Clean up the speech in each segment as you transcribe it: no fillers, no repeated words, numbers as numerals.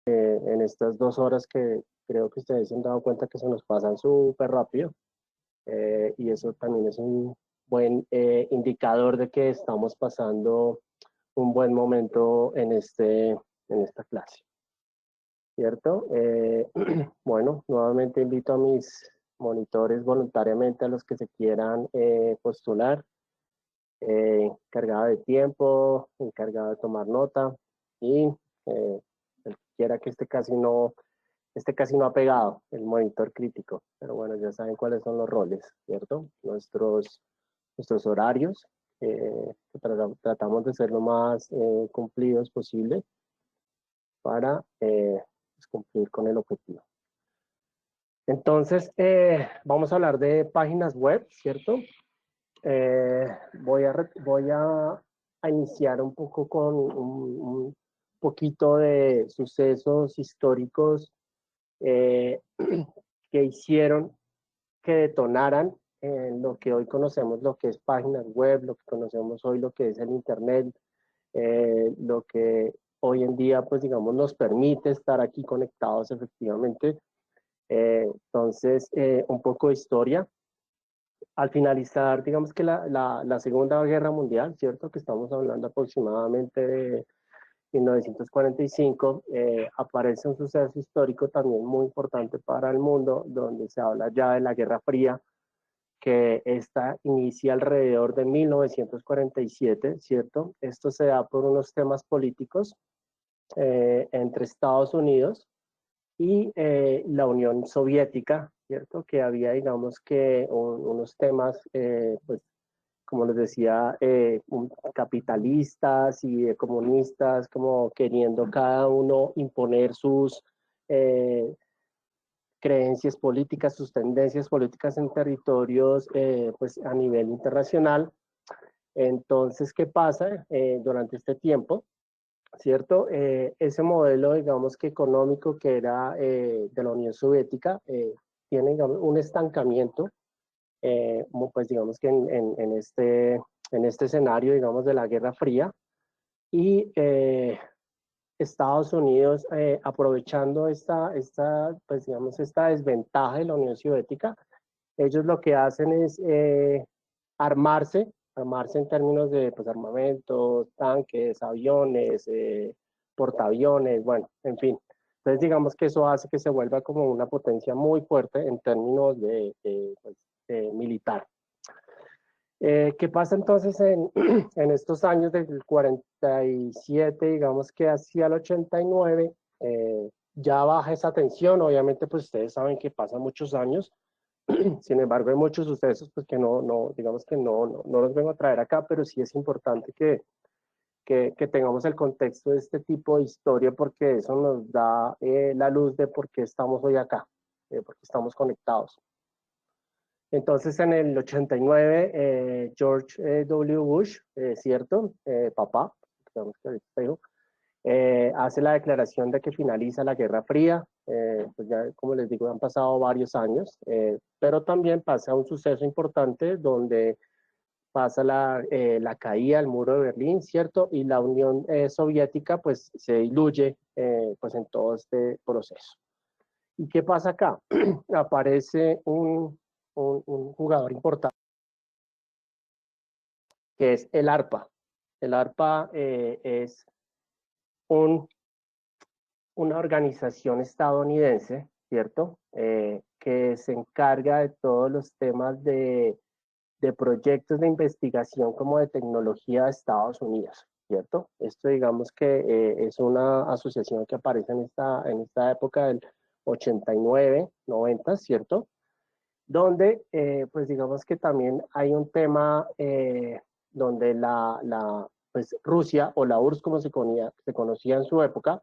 en estas 2 horas que creo que ustedes se han dado cuenta que se nos pasan súper rápido, y eso también es un buen indicador de que estamos pasando un buen momento en esta clase, ¿cierto? Bueno, nuevamente invito a mis monitores voluntariamente a los que se quieran postular, encargado de tiempo, encargado de tomar nota y el que quiera que este casi no ha pegado, el monitor crítico, pero bueno, ya saben cuáles son los roles, ¿cierto? Nuestros horarios, que tratamos de ser lo más cumplidos posible para pues, cumplir con el objetivo. Entonces, vamos a hablar de páginas web, ¿cierto? Voy a iniciar un poco con un poquito de sucesos históricos que hicieron que detonaran en lo que hoy conocemos, lo que es páginas web, lo que conocemos hoy, lo que es el Internet, lo que hoy en día, pues digamos, nos permite estar aquí conectados efectivamente. Entonces, un poco de historia. Al finalizar, digamos que la Segunda Guerra Mundial, ¿cierto? Que estamos hablando aproximadamente de 1945, aparece un suceso histórico también muy importante para el mundo, donde se habla ya de la Guerra Fría, que esta inicia alrededor de 1947, ¿cierto? Esto se da por unos temas políticos entre Estados Unidos y la Unión Soviética, ¿cierto? Que había, digamos que, unos temas, pues, como les decía, capitalistas y comunistas, como queriendo cada uno imponer sus creencias políticas, sus tendencias políticas en territorios, pues, a nivel internacional. Entonces, ¿qué pasa durante este tiempo? ¿Cierto? Ese modelo, digamos que económico que era de la Unión Soviética, tiene, digamos, un estancamiento, pues digamos que en este escenario, digamos, de la Guerra Fría, y Estados Unidos, aprovechando pues digamos, esta desventaja de la Unión Soviética, ellos lo que hacen es armarse en términos de pues, armamentos, tanques, aviones, portaaviones, bueno, en fin. Entonces digamos que eso hace que se vuelva como una potencia muy fuerte en términos pues, militar. ¿Qué pasa entonces en estos años del 47, digamos que hacia el 89, ya baja esa tensión? Obviamente pues ustedes saben que pasan muchos años. Sin embargo, hay muchos sucesos pues, que digamos que no los vengo a traer acá, pero sí es importante que tengamos el contexto de este tipo de historia, porque eso nos da la luz de por qué estamos hoy acá, por qué estamos conectados. Entonces, en el 89, George W. Bush, ¿cierto? Papá, digamos que ahorita digo, hace la declaración de que finaliza la Guerra Fría. Pues ya, como les digo, han pasado varios años, pero también pasa un suceso importante donde pasa la caída del muro de Berlín, ¿cierto? Y la Unión Soviética pues se diluye pues en todo este proceso. ¿Y qué pasa acá? Aparece un jugador importante que es el ARPA. El ARPA es un una organización estadounidense, ¿cierto? Que se encarga de todos los temas de proyectos de investigación como de tecnología de Estados Unidos, ¿cierto? Esto digamos que es una asociación que aparece en esta época del 89, 90, ¿cierto? Donde pues digamos que también hay un tema donde pues Rusia o la URSS como se conocía en su época,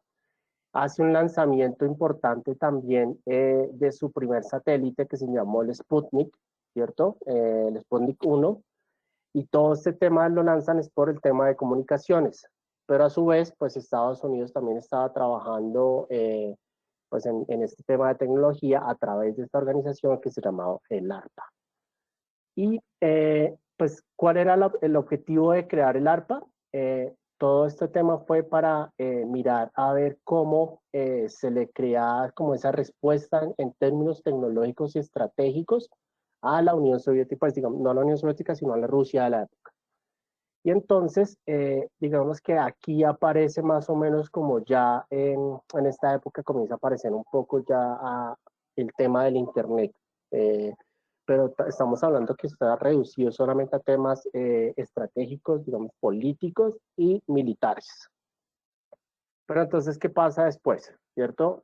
hace un lanzamiento importante también de su primer satélite que se llamó el Sputnik, ¿cierto? El Sputnik 1, y todo este tema lo lanzan es por el tema de comunicaciones, pero a su vez, pues Estados Unidos también estaba trabajando pues en este tema de tecnología a través de esta organización que se llamaba el ARPA. Y pues, ¿cuál era el objetivo de crear el ARPA? todo este tema fue para mirar a ver cómo se le crea como esa respuesta en términos tecnológicos y estratégicos a la Unión Soviética, pues digamos, no a la Unión Soviética, sino a la Rusia de la época. Y entonces, digamos que aquí aparece más o menos como ya en esta época comienza a aparecer un poco ya el tema del Internet. Eh, pero estamos hablando que está reducido solamente a temas estratégicos, digamos, políticos y militares. Pero entonces, ¿qué pasa después? ¿Cierto?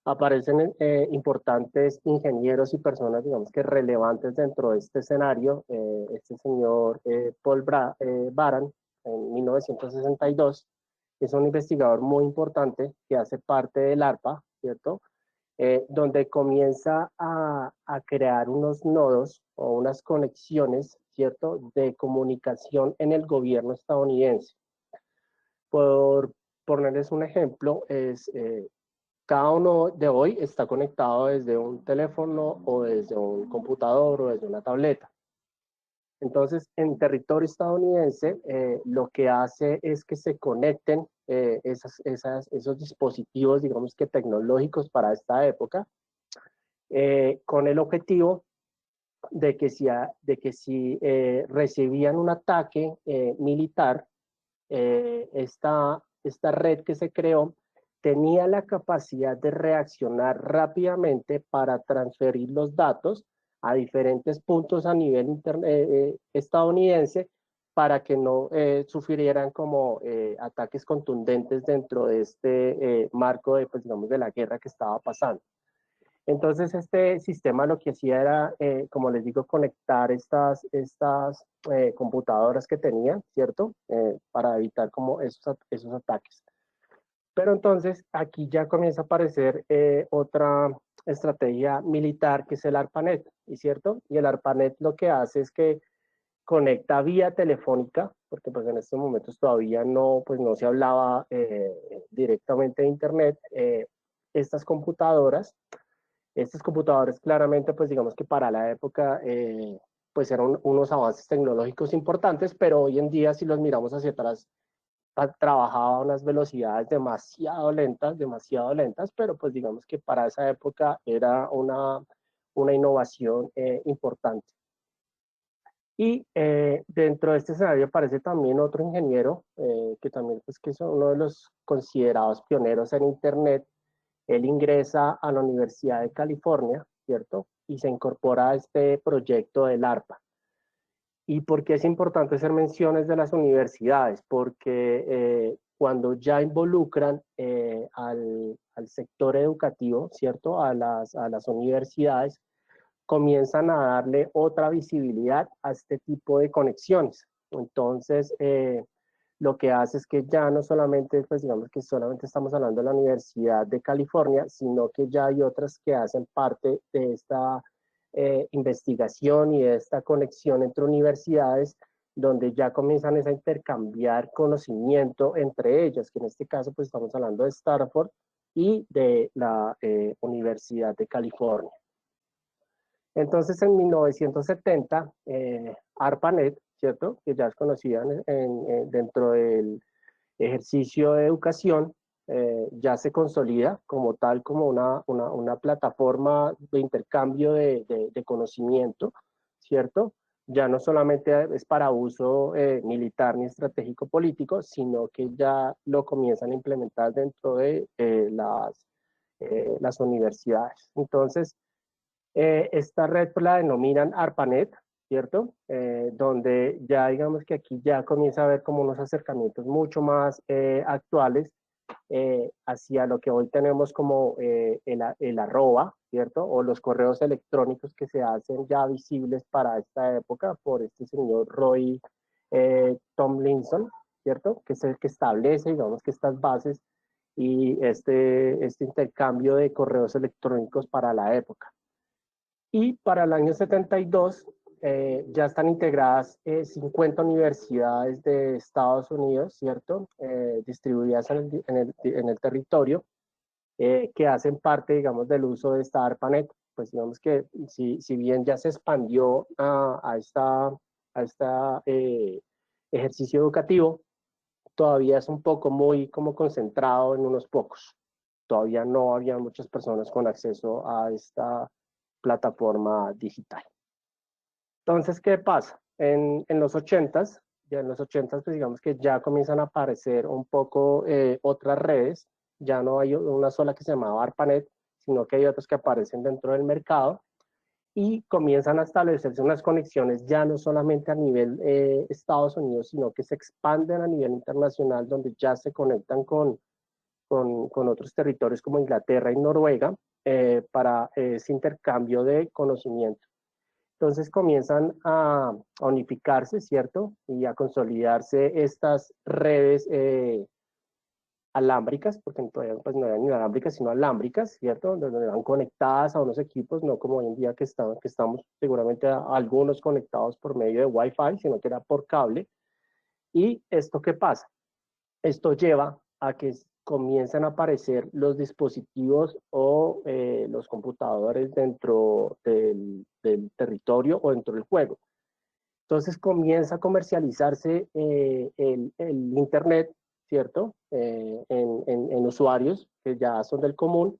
Aparecen importantes ingenieros y personas, digamos que relevantes dentro de este escenario. Este señor Paul Baran, en 1962, es un investigador muy importante que hace parte del ARPA, ¿cierto? Donde comienza a crear unos nodos o unas conexiones, ¿cierto?, de comunicación en el gobierno estadounidense. Por ponerles un ejemplo, cada uno de hoy está conectado desde un teléfono o desde un computador o desde una tableta. Entonces, en territorio estadounidense, lo que hace es que se conecten esos dispositivos, digamos que tecnológicos para esta época, con el objetivo de que si recibían un ataque militar, esta red que se creó tenía la capacidad de reaccionar rápidamente para transferir los datos a diferentes puntos a nivel estadounidense para que no sufrieran como ataques contundentes dentro de este marco de, pues, digamos, de la guerra que estaba pasando. Entonces, este sistema lo que hacía era, como les digo, conectar estas computadoras que tenían, ¿cierto? Para evitar como esos ataques. Pero entonces, aquí ya comienza a aparecer otra estrategia militar que es el ARPANET, ¿cierto? Y el ARPANET lo que hace es que conecta vía telefónica, porque pues en estos momentos todavía no, pues no se hablaba directamente de Internet, estas computadoras. Estos computadores claramente, pues digamos que para la época, pues eran unos avances tecnológicos importantes, pero hoy en día si los miramos hacia atrás, trabajaba a unas velocidades demasiado lentas, pero pues digamos que para esa época era una innovación importante. Y dentro de este escenario aparece también otro ingeniero, que también pues, que es uno de los considerados pioneros en Internet. Él ingresa a la Universidad de California, ¿cierto? Y se incorpora a este proyecto del ARPA. ¿Y por qué es importante hacer menciones de las universidades? Porque cuando ya involucran al sector educativo, ¿cierto? A las universidades, comienzan a darle otra visibilidad a este tipo de conexiones. Entonces, lo que hace es que ya no solamente, pues digamos que solamente estamos hablando de la Universidad de California, sino que ya hay otras que hacen parte de esta investigación y de esta conexión entre universidades, donde ya comienzan a intercambiar conocimiento entre ellas, que en este caso pues estamos hablando de Stanford y de la Universidad de California. Entonces, en 1970, ARPANET, ¿cierto? Que ya es conocida dentro del ejercicio de educación, ya se consolida como tal, como una plataforma de intercambio de conocimiento, ¿cierto? Ya no solamente es para uso militar ni estratégico político, sino que ya lo comienzan a implementar dentro de las universidades. Entonces, esta red pues, la denominan ARPANET, ¿cierto? Donde ya digamos que aquí ya comienza a haber como unos acercamientos mucho más actuales hacia lo que hoy tenemos como el arroba, ¿cierto? O los correos electrónicos que se hacen ya visibles para esta época por este señor Roy Tomlinson, ¿cierto? Que es el que establece, digamos que estas bases y este intercambio de correos electrónicos para la época. Y para el año 72 ya están integradas 50 universidades de Estados Unidos, ¿cierto? Distribuidas en el territorio, que hacen parte, digamos, del uso de esta ARPANET. Pues digamos que si bien ya se expandió a esta ejercicio educativo, todavía es un poco muy como concentrado en unos pocos. Todavía no había muchas personas con acceso a esta plataforma digital. Entonces, ¿qué pasa? En los 80s, ya en los 80s, pues digamos que ya comienzan a aparecer un poco otras redes, ya no hay una sola que se llamaba ARPANET, sino que hay otras que aparecen dentro del mercado y comienzan a establecerse unas conexiones ya no solamente a nivel Estados Unidos, sino que se expanden a nivel internacional, donde ya se conectan con otros territorios como Inglaterra y Noruega para ese intercambio de conocimiento. Entonces comienzan a unificarse, ¿cierto? Y a consolidarse estas redes alámbricas, porque todavía pues, no eran inalámbricas, sino alámbricas, ¿cierto? Donde van conectadas a unos equipos, no como hoy en día que estamos seguramente algunos conectados por medio de Wi-Fi, sino que era por cable. ¿Y esto qué pasa? Esto lleva a que comiencen a aparecer los dispositivos o los computadores dentro del territorio o dentro del juego. Entonces comienza a comercializarse el Internet, ¿cierto? En usuarios que ya son del común,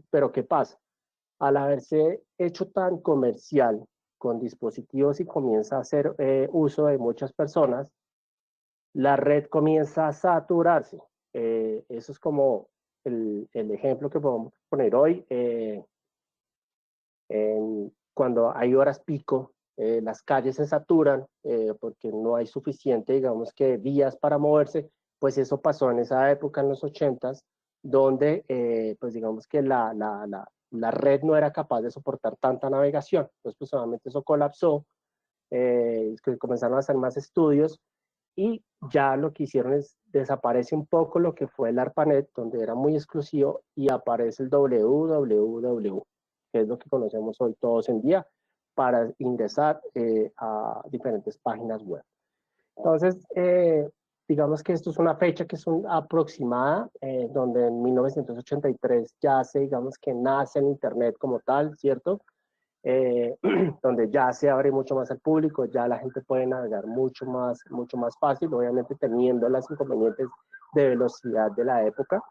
pero ¿qué pasa? Al haberse hecho tan comercial con dispositivos y comienza a hacer uso de muchas personas, la red comienza a saturarse. Eso es como el ejemplo que podemos poner hoy. Cuando hay horas pico, las calles se saturan porque no hay suficiente, digamos que vías para moverse, pues eso pasó en esa época, en los 80s, donde pues digamos que la red no era capaz de soportar tanta navegación. Entonces, pues solamente eso colapsó, que comenzaron a hacer más estudios y ya lo que hicieron es desaparece un poco lo que fue el ARPANET, donde era muy exclusivo, y aparece el www, que es lo que conocemos hoy todos en día, para ingresar a diferentes páginas web. Entonces, digamos que esto es una fecha que es aproximada, donde en 1983 ya se, digamos que nace el Internet como tal, ¿cierto? Donde ya se abre mucho más al público, ya la gente puede navegar mucho más fácil, obviamente teniendo las inconvenientes de velocidad de la época.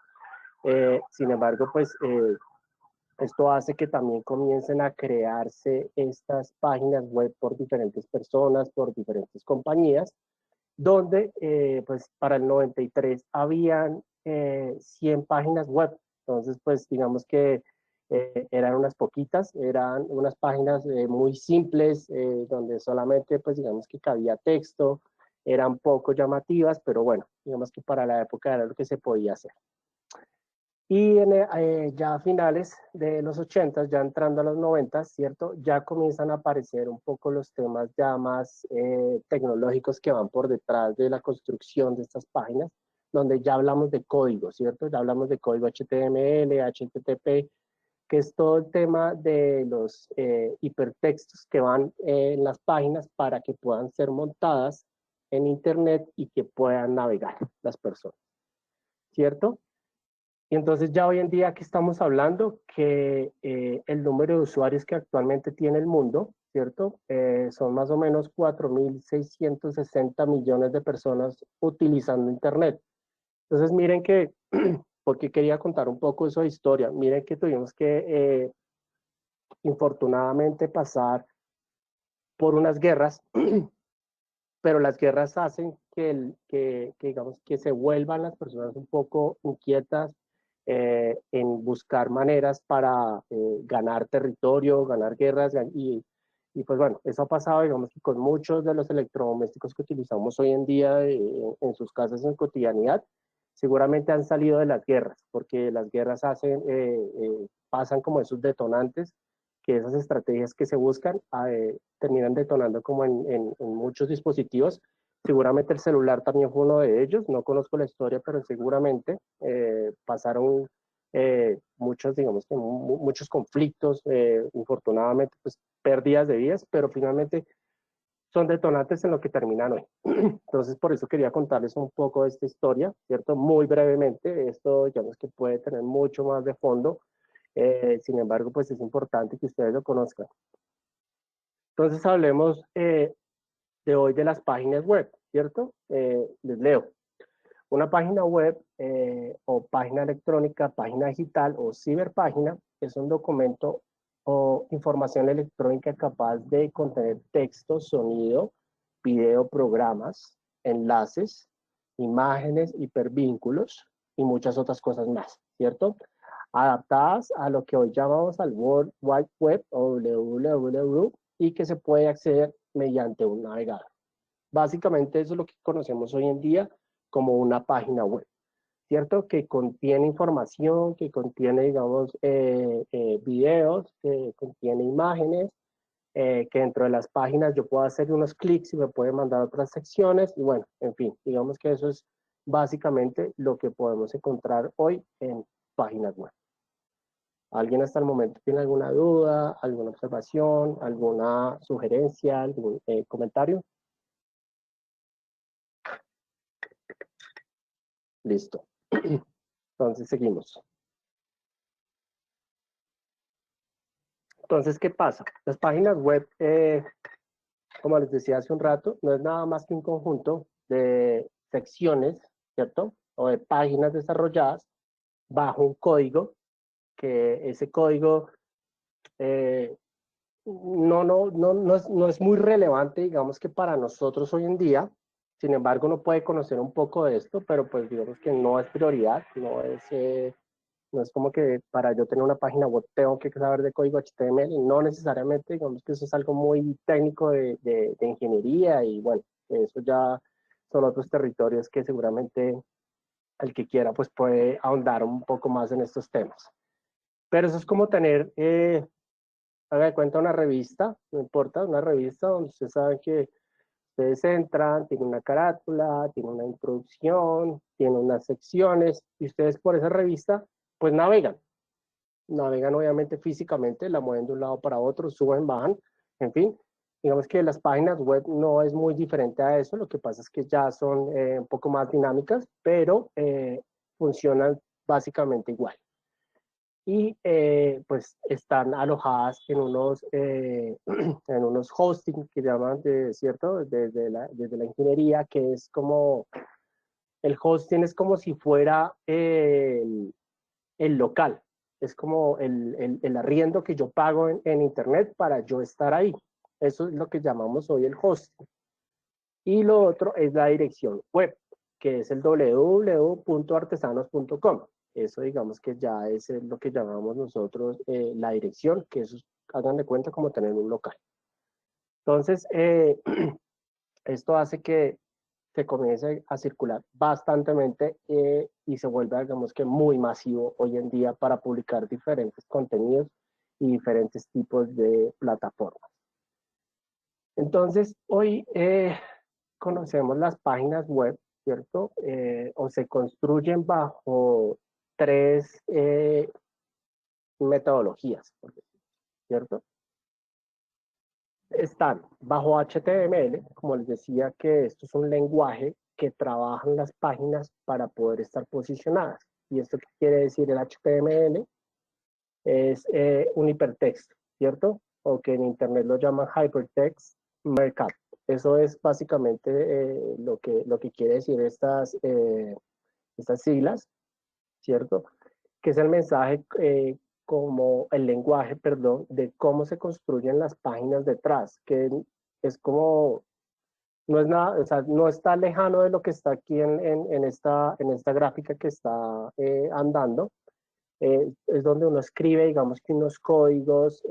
Sin embargo, pues esto hace que también comiencen a crearse estas páginas web por diferentes personas, por diferentes compañías, donde pues para el 93 habían 100 páginas web. Entonces, pues digamos que eran unas poquitas, eran unas páginas muy simples, donde solamente pues digamos que cabía texto, eran poco llamativas, pero bueno, digamos que para la época era lo que se podía hacer. Y ya a finales de los 80, ya entrando a los 90, ¿cierto? Ya comienzan a aparecer un poco los temas ya más tecnológicos que van por detrás de la construcción de estas páginas, donde ya hablamos de código, ¿cierto? Ya hablamos de código HTML, HTTP, que es todo el tema de los hipertextos que van en las páginas para que puedan ser montadas en Internet y que puedan navegar las personas, ¿cierto? Y entonces ya hoy en día aquí estamos hablando que el número de usuarios que actualmente tiene el mundo, ¿cierto? Son más o menos 4.660 millones de personas utilizando Internet. Entonces miren que, porque quería contar un poco eso de historia, miren que tuvimos que infortunadamente pasar por unas guerras, pero las guerras hacen digamos, que se vuelvan las personas un poco inquietas en buscar maneras para ganar territorio, ganar guerras y pues bueno, eso ha pasado, digamos, que con muchos de los electrodomésticos que utilizamos hoy en día en sus casas en cotidianidad, seguramente han salido de las guerras, porque las guerras pasan como esos detonantes, que esas estrategias que se buscan terminan detonando como en muchos dispositivos. Seguramente el celular también fue uno de ellos, no conozco la historia, pero seguramente pasaron muchos, digamos que muchos conflictos, infortunadamente, pues pérdidas de vidas, pero finalmente son detonantes en lo que terminan hoy. Entonces, por eso quería contarles un poco de esta historia, ¿cierto? Muy brevemente, esto digamos que puede tener mucho más de fondo, sin embargo, pues es importante que ustedes lo conozcan. Entonces, hablemos de hoy de las páginas web, ¿cierto? Les leo. Una página web o página electrónica, página digital o ciberpágina es un documento o información electrónica capaz de contener texto, sonido, video, programas, enlaces, imágenes, hipervínculos y muchas otras cosas más, ¿cierto? Adaptadas a lo que hoy llamamos al World Wide Web o WWW y que se puede acceder mediante un navegador. Básicamente eso es lo que conocemos hoy en día como una página web, ¿cierto? Que contiene información, que contiene, digamos, videos, que contiene imágenes, que dentro de las páginas yo puedo hacer unos clics y me puede mandar a otras secciones y bueno, en fin, digamos que eso es básicamente lo que podemos encontrar hoy en páginas web. ¿Alguien hasta el momento tiene alguna duda, alguna observación, alguna sugerencia, algún comentario? Listo. Entonces seguimos. Entonces, ¿qué pasa? Las páginas web, como les decía hace un rato, no es nada más que un conjunto de secciones, ¿cierto? O de páginas desarrolladas bajo un código, que ese código no es muy relevante, digamos que para nosotros hoy en día. Sin embargo, uno puede conocer un poco de esto, pero pues digamos que no es prioridad, no es como que para yo tener una página web tengo que saber de código HTML, no necesariamente, digamos que eso es algo muy técnico de ingeniería y bueno, eso ya son otros territorios que seguramente el que quiera pues puede ahondar un poco más en estos temas. Pero eso es como tener, haga de cuenta una revista, no importa, una revista donde ustedes saben que ustedes entran, tiene una carátula, tiene una introducción, tiene unas secciones y ustedes por esa revista pues navegan obviamente físicamente, la mueven de un lado para otro, suben, bajan, en fin. Digamos que las páginas web no es muy diferente a eso, lo que pasa es que ya son un poco más dinámicas, pero funcionan básicamente igual. Y pues están alojadas en unos hosting que llaman, ¿cierto? Desde la ingeniería, que es como, el hosting es como si fuera el local, es como el arriendo que yo pago en internet para yo estar ahí. Eso es lo que llamamos hoy el hosting. Y lo otro es la dirección web, que es el www.artesanos.com. Eso digamos que ya es lo que llamamos nosotros la dirección, que eso hagan de cuenta como tener un local. Entonces, esto hace que se comience a circular bastantemente y se vuelve, digamos que muy masivo hoy en día para publicar diferentes contenidos y diferentes tipos de plataformas. Entonces, hoy conocemos las páginas web, ¿cierto? O se construyen bajo tres metodologías, ¿cierto? Están bajo HTML, como les decía, que esto es un lenguaje que trabajan las páginas para poder estar posicionadas. ¿Y esto qué quiere decir el HTML? Es un hipertexto, ¿cierto? O que en Internet lo llaman Hypertext Markup. Eso es básicamente lo que quiere decir estas siglas, ¿cierto? Que es el mensaje, como el lenguaje, perdón, de cómo se construyen las páginas detrás, que es como, no es nada, o sea, no está lejano de lo que está aquí en esta gráfica que está andando. Es donde uno escribe, digamos que unos códigos,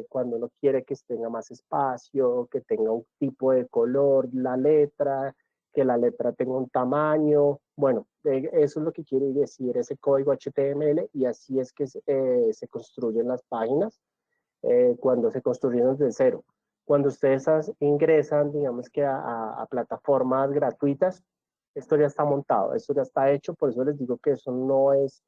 cuando uno quiere que tenga más espacio, que tenga un tipo de color, la letra, que la letra tenga un tamaño. Bueno, eso es lo que quiere decir ese código HTML y así es que se construyen las páginas cuando se construyen desde cero. Cuando ustedes ingresan, digamos que a plataformas gratuitas, esto ya está montado, esto ya está hecho, por eso les digo que eso no es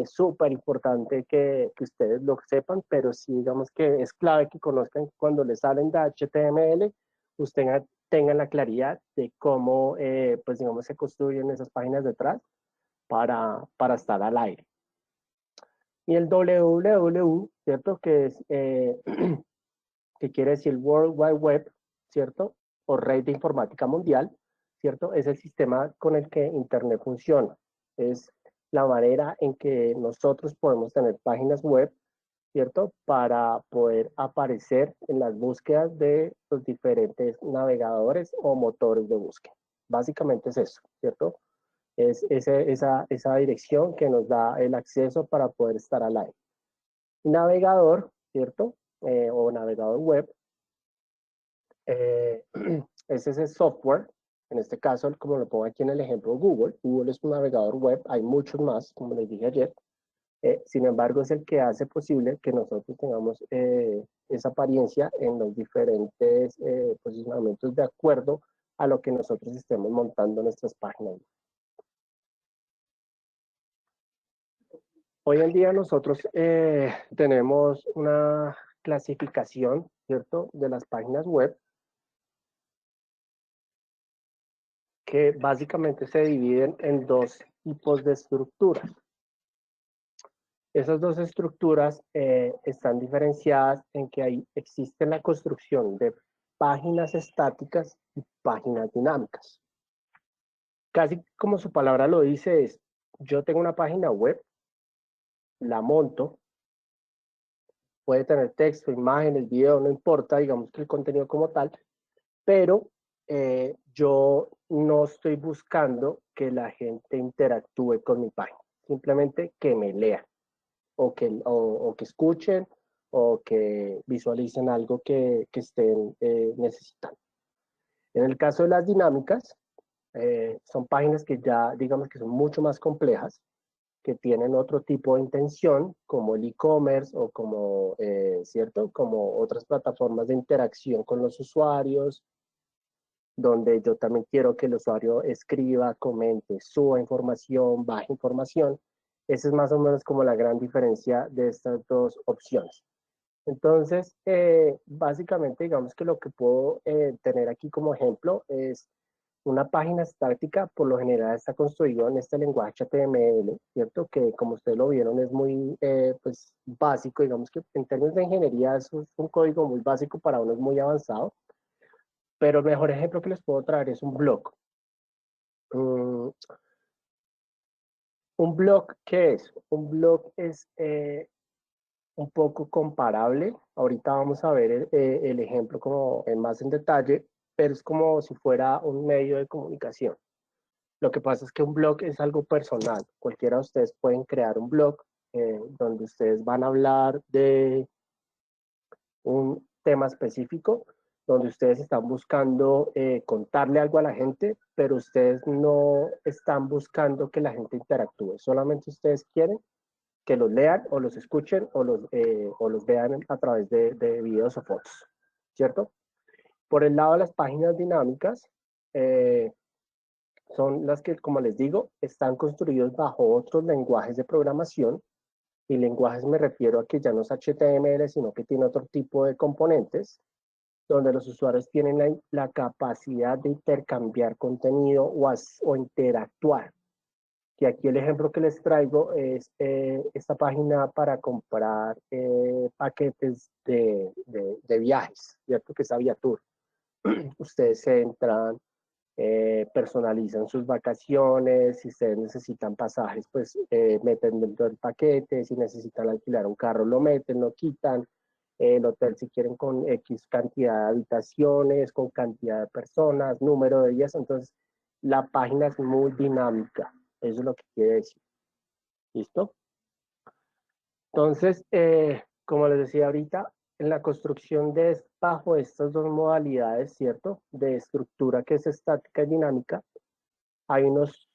súper importante que ustedes lo sepan, pero sí digamos que es clave que conozcan que cuando les salen de HTML, ustedes tengan la claridad de cómo, pues digamos, se construyen esas páginas detrás para estar al aire. Y el www, ¿cierto? Que es, que quiere decir World Wide Web, ¿cierto? O Red de Informática Mundial, ¿cierto? Es el sistema con el que Internet funciona. Es la manera en que nosotros podemos tener páginas web, ¿cierto? Para poder aparecer en las búsquedas de los diferentes navegadores o motores de búsqueda. Básicamente es eso, ¿cierto? Es esa dirección que nos da el acceso para poder estar al aire. Navegador, ¿cierto? O navegador web, es ese software, en este caso, como lo pongo aquí en el ejemplo, Google. Google es un navegador web, hay muchos más, como les dije ayer. Sin embargo, es el que hace posible que nosotros tengamos esa apariencia en los diferentes posicionamientos de acuerdo a lo que nosotros estemos montando en nuestras páginas. Hoy en día nosotros tenemos una clasificación, ¿cierto?, de las páginas web que básicamente se dividen en dos tipos de estructuras. Esas dos estructuras están diferenciadas en que existe la construcción de páginas estáticas y páginas dinámicas. Casi como su palabra lo dice, es yo tengo una página web, la monto, puede tener texto, imágenes, video, no importa, digamos que el contenido como tal, pero yo no estoy buscando que la gente interactúe con mi página, simplemente que me lean o que escuchen o que visualicen algo que estén necesitando. En el caso de las dinámicas, son páginas que ya digamos que son mucho más complejas, que tienen otro tipo de intención, como el e-commerce o como, ¿cierto? Como otras plataformas de interacción con los usuarios, donde yo también quiero que el usuario escriba, comente, suba información, baje información. Esa es más o menos como la gran diferencia de estas dos opciones. Entonces, básicamente, digamos que lo que puedo tener aquí como ejemplo es una página estática, por lo general está construido en este lenguaje HTML, ¿cierto? Que como ustedes lo vieron es muy pues, básico, digamos que en términos de ingeniería es un código muy básico, para uno es muy avanzado, pero el mejor ejemplo que les puedo traer es un blog. ¿Un blog qué es? Un blog es un poco comparable. Ahorita vamos a ver el ejemplo como más en detalle, pero es como si fuera un medio de comunicación. Lo que pasa es que un blog es algo personal. Cualquiera de ustedes pueden crear un blog donde ustedes van a hablar de un tema específico, donde ustedes están buscando contarle algo a la gente, pero ustedes no están buscando que la gente interactúe. Solamente ustedes quieren que los lean o los escuchen o los vean a través de videos o fotos, ¿cierto? Por el lado de las páginas dinámicas, son las que, como les digo, están construidos bajo otros lenguajes de programación. Y lenguajes me refiero a que ya no es HTML, sino que tiene otro tipo de componentes, donde los usuarios tienen la capacidad de intercambiar contenido o interactuar. Y aquí el ejemplo que les traigo es esta página para comprar paquetes de viajes, ¿cierto? Que es Aviatur. Ustedes entran, personalizan sus vacaciones, si ustedes necesitan pasajes, pues meten dentro del paquete, si necesitan alquilar un carro, lo meten, lo quitan, el hotel si quieren con X cantidad de habitaciones, con cantidad de personas, número de días, entonces la página es muy dinámica, eso es lo que quiere decir. ¿Listo? Entonces, como les decía ahorita, en la construcción bajo estas dos modalidades, ¿cierto? De estructura que es estática y dinámica, hay unos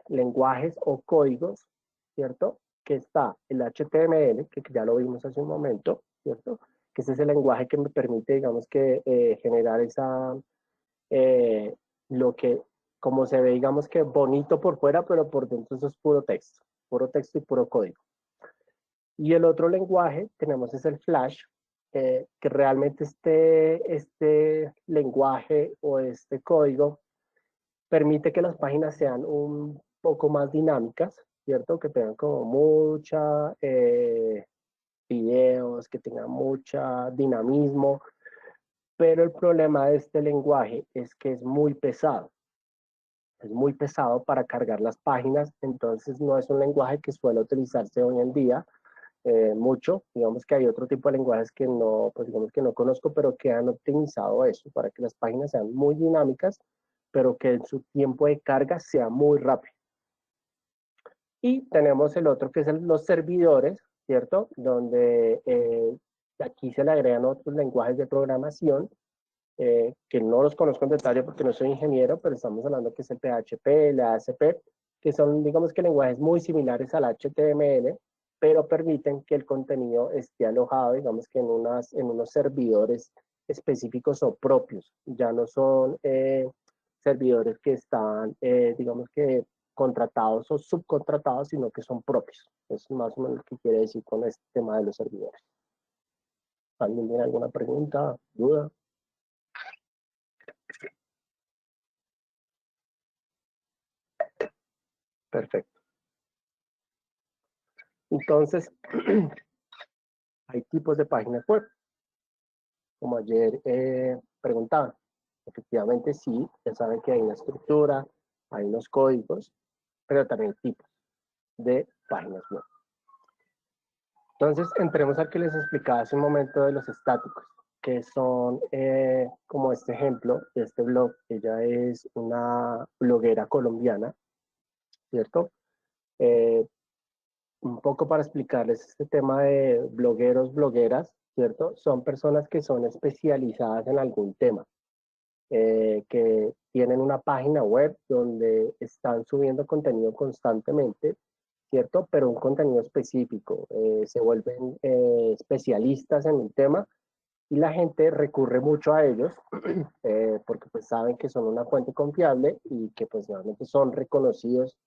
lenguajes o códigos, ¿cierto? Que está el HTML, que ya lo vimos hace un momento, ¿cierto? Que ese es el lenguaje que me permite, digamos que, generar eh, lo que, como se ve, digamos que bonito por fuera, pero por dentro eso es puro texto y puro código. Y el otro lenguaje tenemos es el Flash, que realmente este lenguaje o este código permite que las páginas sean un poco más dinámicas, ¿cierto? Que tengan como mucha videos, que tengan mucha dinamismo, pero el problema de este lenguaje es que es muy pesado. es muy pesado para cargar las páginas, entonces no es un lenguaje que suele utilizarse hoy en día mucho. Digamos que hay otro tipo de lenguajes que no, pues digamos que no conozco, pero que han optimizado eso para que las páginas sean muy dinámicas, pero que en su tiempo de carga sea muy rápido. Y tenemos el otro que es los servidores, ¿cierto? Donde aquí se le agregan otros lenguajes de programación que no los conozco en detalle porque no soy ingeniero, pero estamos hablando que es el PHP, el ASP, que son, digamos que lenguajes muy similares al HTML, pero permiten que el contenido esté alojado, digamos que en unos servidores específicos o propios. Ya no son servidores que están, digamos que contratados o subcontratados, sino que son propios. Es más o menos lo que quiere decir con este tema de los servidores. ¿Alguien tiene alguna pregunta, duda? Perfecto. Entonces, hay tipos de páginas web, como ayer preguntaban. Efectivamente, sí, ya saben que hay una estructura, hay unos códigos, pero también tipos de páginas web. Entonces, entremos al que les explicaba hace un momento de los estáticos, que son como este ejemplo de este blog. Ella es una bloguera colombiana, ¿cierto? Eh, un poco para explicarles este tema de blogueros, blogueras, ¿cierto? Son personas que son especializadas en algún tema, que tienen una página web donde están subiendo contenido constantemente, ¿cierto? Pero un contenido específico. Se vuelven especialistas en un tema y la gente recurre mucho a ellos porque pues saben que son una fuente confiable y que pues realmente son reconocidos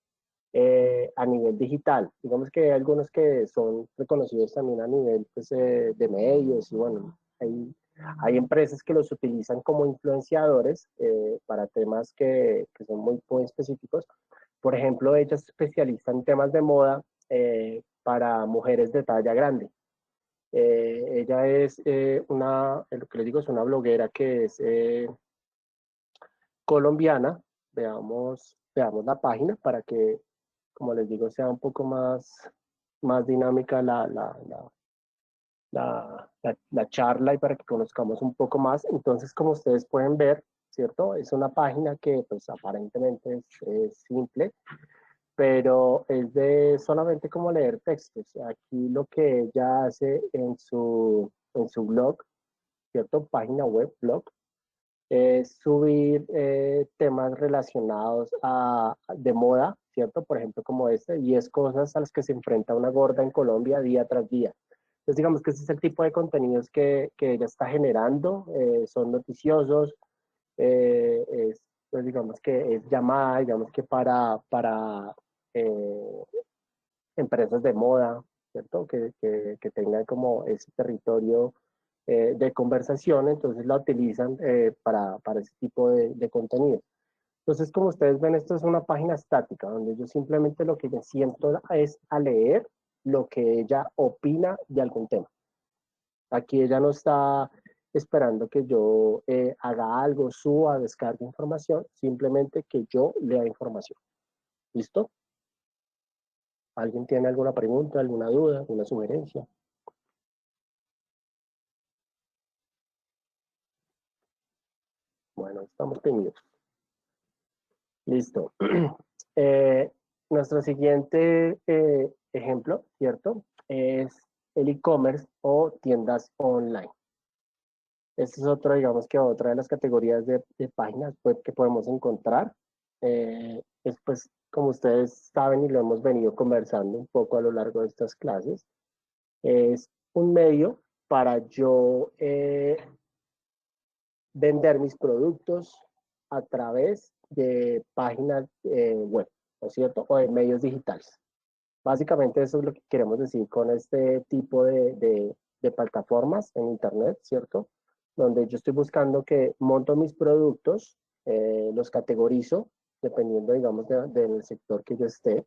a nivel digital. Digamos que hay algunos que son reconocidos también a nivel pues, de medios y bueno, hay empresas que los utilizan como influenciadores para temas que son muy, muy específicos. Por ejemplo, ella es especialista en temas de moda para mujeres de talla grande. Ella es lo que les digo, es una bloguera que es colombiana. Veamos la página para que, como les digo, sea un poco más dinámica la charla y para que conozcamos un poco más. Entonces, como ustedes pueden ver, ¿cierto? Es una página que pues aparentemente es simple, pero es de solamente como leer textos. Aquí lo que ella hace en su blog, ¿cierto? Página web, blog, es subir temas relacionados de moda, ¿cierto? Por ejemplo, como este, y es cosas a las que se enfrenta una gorda en Colombia día tras día. Entonces, digamos que ese es el tipo de contenidos que ella está generando, son noticiosos, pues digamos que es llamada, digamos que para eh, empresas de moda, ¿cierto? Que tengan como ese territorio de conversación, entonces la utilizan para ese tipo de contenido. Entonces, como ustedes ven, esto es una página estática, donde yo simplemente lo que me siento es a leer lo que ella opina de algún tema. Aquí ella no está esperando que yo haga algo, suba, descargue información, simplemente que yo lea información. ¿Listo? ¿Alguien tiene alguna pregunta, alguna duda, alguna sugerencia? Bueno, estamos pendientes. Listo. Eh, nuestro siguiente ejemplo, ¿cierto? Es el e-commerce o tiendas online. Este es otro, digamos que otra de las categorías de páginas web que podemos encontrar. Es pues, como ustedes saben y lo hemos venido conversando un poco a lo largo de estas clases, es un medio para yo vender mis productos a través de páginas web, ¿no es cierto? O de medios digitales. Básicamente eso es lo que queremos decir con este tipo de plataformas en Internet, ¿cierto? Donde yo estoy buscando que monto mis productos, los categorizo, dependiendo, digamos, del sector que yo esté,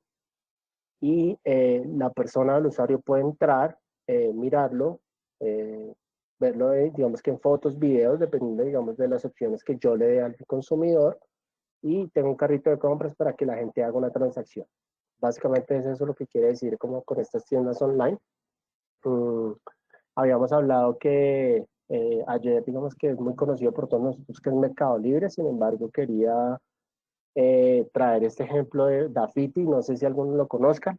y la persona, el usuario puede entrar, mirarlo, eh, verlo, digamos que en fotos, videos, dependiendo, digamos, de las opciones que yo le dé al consumidor, y tengo un carrito de compras para que la gente haga una transacción. Básicamente es eso lo que quiere decir como con estas tiendas online. Mm, habíamos hablado que ayer, digamos que es muy conocido por todos nosotros que es Mercado Libre, sin embargo quería traer este ejemplo de Dafiti, no sé si alguno lo conozca.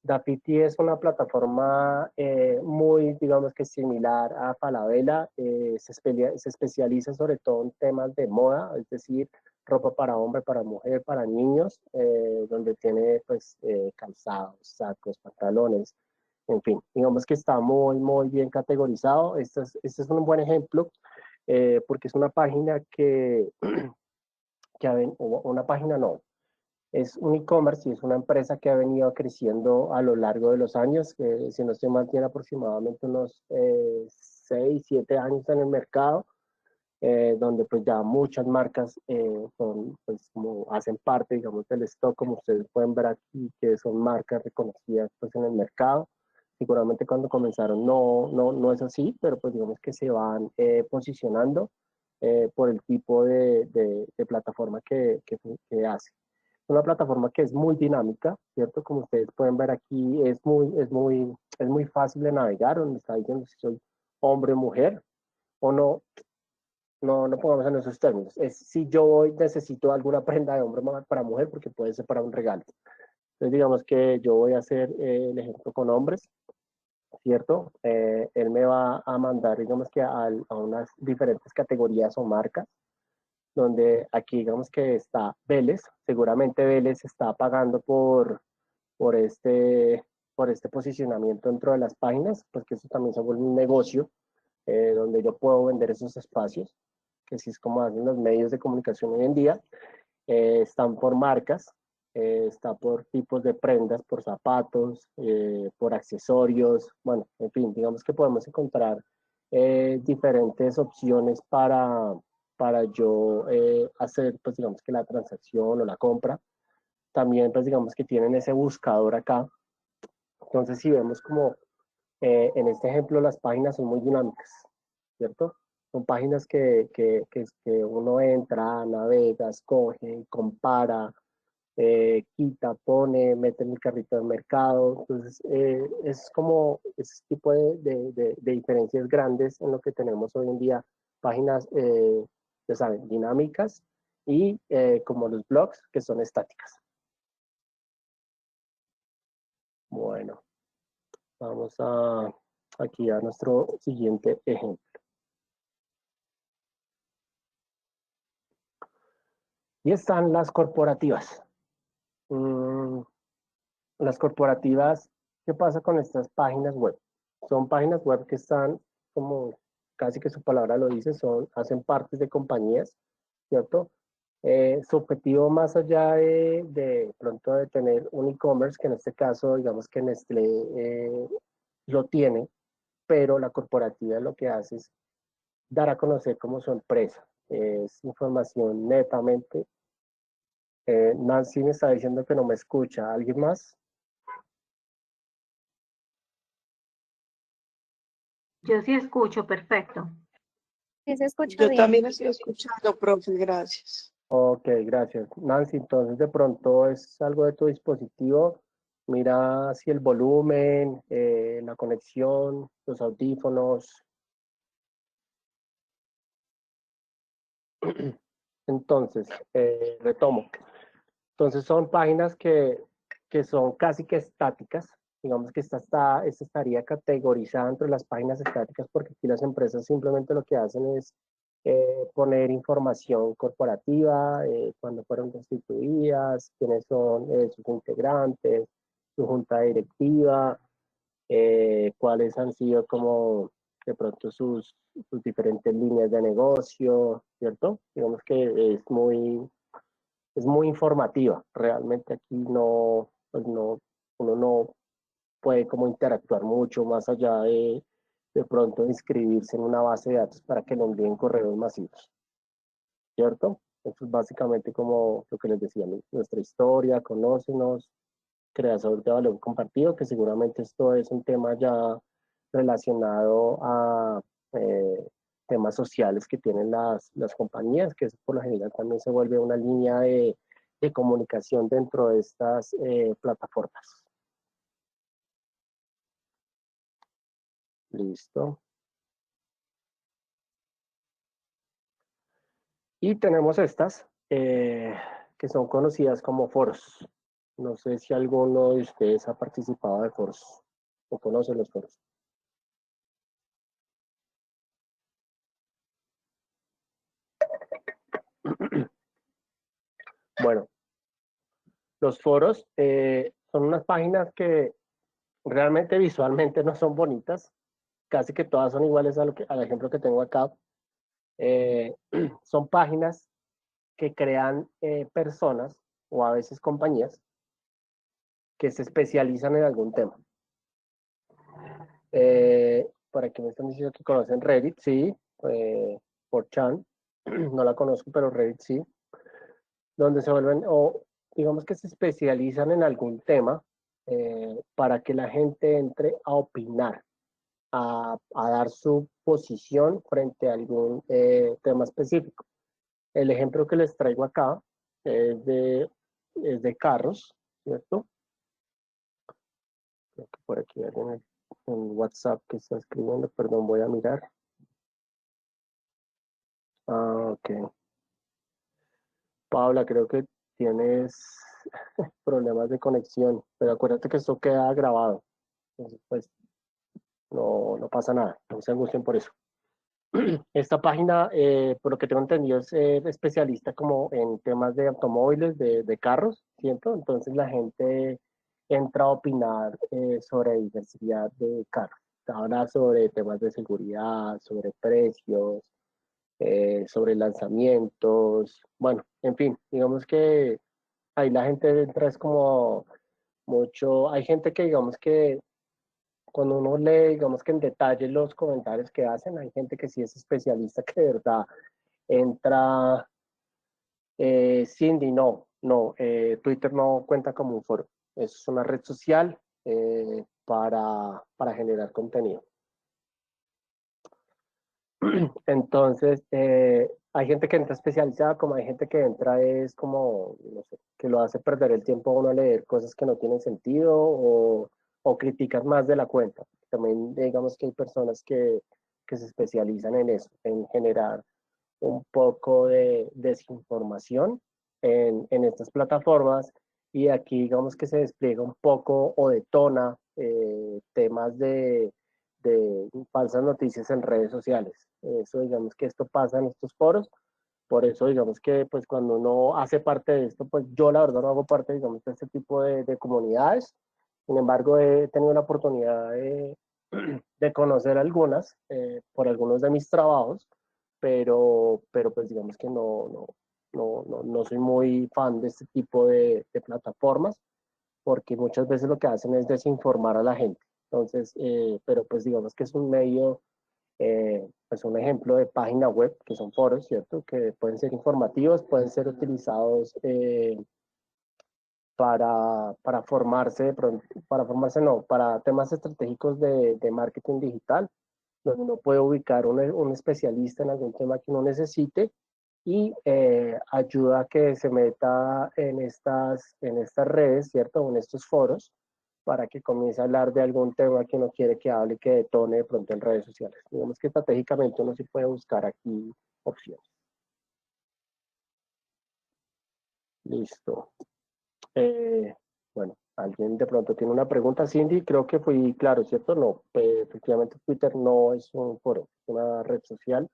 Dafiti es una plataforma muy, digamos que similar a Falabella, se especializa sobre todo en temas de moda, es decir, ropa para hombre, para mujer, para niños, donde tiene pues calzados, sacos, pantalones, en fin, digamos que está muy, muy bien categorizado. Este es un buen ejemplo porque es una página una página no, es un e-commerce y es una empresa que ha venido creciendo a lo largo de los años, que si no estoy mal tiene aproximadamente unos 6, 7 años en el mercado, donde pues ya muchas marcas pues como hacen parte, digamos, del stock, como ustedes pueden ver aquí, que son marcas reconocidas pues en el mercado. Seguramente cuando comenzaron no es así, pero pues digamos que se van posicionando por el tipo de plataforma que hace. Una plataforma que es muy dinámica, ¿cierto? Como ustedes pueden ver aquí, es muy fácil de navegar, donde está diciendo si soy hombre o mujer, o no pongamos en esos términos. Es si yo hoy necesito alguna prenda de hombre para mujer, porque puede ser para un regalo. Entonces, digamos que yo voy a hacer el ejemplo con hombres, ¿cierto? Él me va a mandar, digamos que a unas diferentes categorías o marcas, donde aquí digamos que está Vélez, seguramente Vélez está pagando por este, por este posicionamiento dentro de las páginas, pues que eso también se vuelve un negocio donde yo puedo vender esos espacios, que así es como hacen los medios de comunicación hoy en día. Están por marcas, está por tipos de prendas, por zapatos, por accesorios, bueno, en fin, digamos que podemos encontrar diferentes opciones para yo hacer, pues digamos que la transacción o la compra. También, pues digamos que tienen ese buscador acá. Entonces, si vemos como en este ejemplo, las páginas son muy dinámicas, ¿cierto? Son páginas que uno entra, navega, escoge, compara, quita, pone, mete en el carrito de mercado. Entonces, es como ese tipo de diferencias grandes en lo que tenemos hoy en día, páginas, ya saben, dinámicas y como los blogs que son estáticas. Bueno, vamos aquí a nuestro siguiente ejemplo. Y están las corporativas. Mm, las corporativas, ¿qué pasa con estas páginas web? Son páginas web que están, como casi que su palabra lo dice, hacen partes de compañías, ¿cierto? Su objetivo más allá de pronto de tener un e-commerce, que en este caso digamos que Nestlé lo tiene, pero la corporativa lo que hace es dar a conocer como su empresa. Es información netamente. Nancy me está diciendo que no me escucha. ¿Alguien más? Yo sí escucho, perfecto. Sí, se escucha Yo bien. también estoy escuchando, profe, gracias. Ok, gracias. Nancy, entonces de pronto es algo de tu dispositivo. Mira si el volumen, la conexión, los audífonos. Entonces, retomo. Entonces son páginas que son casi que estáticas. Digamos que esta estaría categorizada entre las páginas estáticas porque aquí las empresas simplemente lo que hacen es poner información corporativa, cuándo fueron constituidas, quiénes son sus integrantes, su junta directiva, cuáles han sido como de pronto sus diferentes líneas de negocio, ¿cierto? Digamos que es muy informativa. Realmente aquí pues uno no puede como interactuar mucho más allá de pronto inscribirse en una base de datos para que le envíen correos masivos, ¿cierto? Eso es básicamente como lo que les decía, nuestra historia, conócenos, creador de valor compartido, que seguramente esto es un tema ya relacionado a temas sociales que tienen las compañías, que eso por lo general también se vuelve una línea de comunicación dentro de estas plataformas. Listo. Y tenemos estas, que son conocidas como foros. No sé si alguno de ustedes ha participado de foros o conoce los foros. Bueno, los foros son unas páginas que realmente visualmente no son bonitas, casi que todas son iguales al ejemplo que tengo acá. Son páginas que crean personas o a veces compañías que se especializan en algún tema. Por aquí me están diciendo que conocen Reddit, sí, 4chan, no la conozco, pero Reddit sí, donde se vuelven, o digamos que se especializan en algún tema para que la gente entre a opinar, a dar su posición frente a algún tema específico. El ejemplo que les traigo acá es de carros, ¿cierto? Creo que por aquí alguien en WhatsApp que está escribiendo, perdón, voy a mirar. Ah, ok. Paula, creo que tienes problemas de conexión, pero acuérdate que esto queda grabado. Entonces, pues no pasa nada, no se angustien por eso. Esta página, por lo que tengo entendido, es especialista como en temas de automóviles, de carros, ¿cierto? Entonces la gente entra a opinar sobre diversidad de carros. Habla sobre temas de seguridad, sobre precios, sobre lanzamientos, bueno, en fin, digamos que ahí la gente entra es como mucho, hay gente que digamos que cuando uno lee, digamos que en detalle los comentarios que hacen, hay gente que sí es especialista que de verdad entra, Cindy, Twitter no cuenta como un foro, es una red social para generar contenido. Entonces, hay gente que entra especializada, como hay gente que entra es como, no sé, que lo hace perder el tiempo a uno a leer cosas que no tienen sentido o critican más de la cuenta. También digamos que hay personas que se especializan en eso, en generar un poco de desinformación en estas plataformas y aquí digamos que se despliega un poco o detona temas de falsas noticias en redes sociales. Eso digamos que esto pasa en estos foros, por eso digamos que pues cuando uno hace parte de esto, pues yo la verdad no hago parte digamos de este tipo de comunidades, sin embargo he tenido la oportunidad de conocer algunas por algunos de mis trabajos, pero pues digamos que no soy muy fan de este tipo de plataformas, porque muchas veces lo que hacen es desinformar a la gente. Entonces, pero pues digamos que es un medio, pues un ejemplo de página web, que son foros, ¿cierto? Que pueden ser informativos, pueden ser utilizados para formarse, para formarse no, para temas estratégicos de marketing digital, donde uno puede ubicar un especialista en algún tema que uno necesite y ayuda a que se meta en estas redes, ¿cierto? En estos foros, para que comience a hablar de algún tema que uno quiere que hable y que detone de pronto en redes sociales. Digamos que estratégicamente uno sí puede buscar aquí opciones. Listo. Bueno, alguien de pronto tiene una pregunta, Cindy, creo que fui claro, ¿cierto? No, efectivamente Twitter no es un foro, es una red social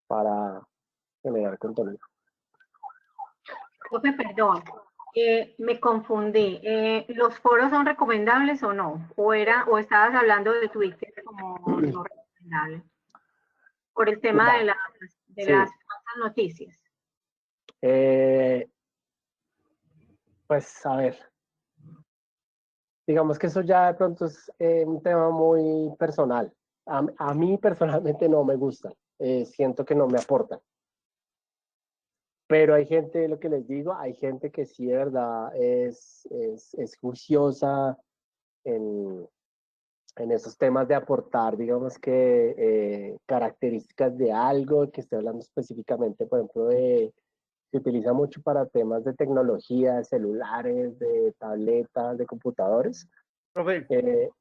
para generar contenido. Profe, perdón, me confundí. ¿Los foros son recomendables o no? ¿O estabas hablando de Twitter como no recomendable? Por el tema de Sí. las falsas noticias. Pues a ver, digamos que eso ya de pronto es un tema muy personal. A mí personalmente no me gusta, siento que no me aportan. Pero hay gente, lo que les digo, hay gente que sí de verdad es juiciosa en, en esos temas de aportar, digamos que características de algo, que estoy hablando específicamente, por ejemplo, se utiliza mucho para temas de tecnología, de celulares, de tabletas, de computadores, Profe,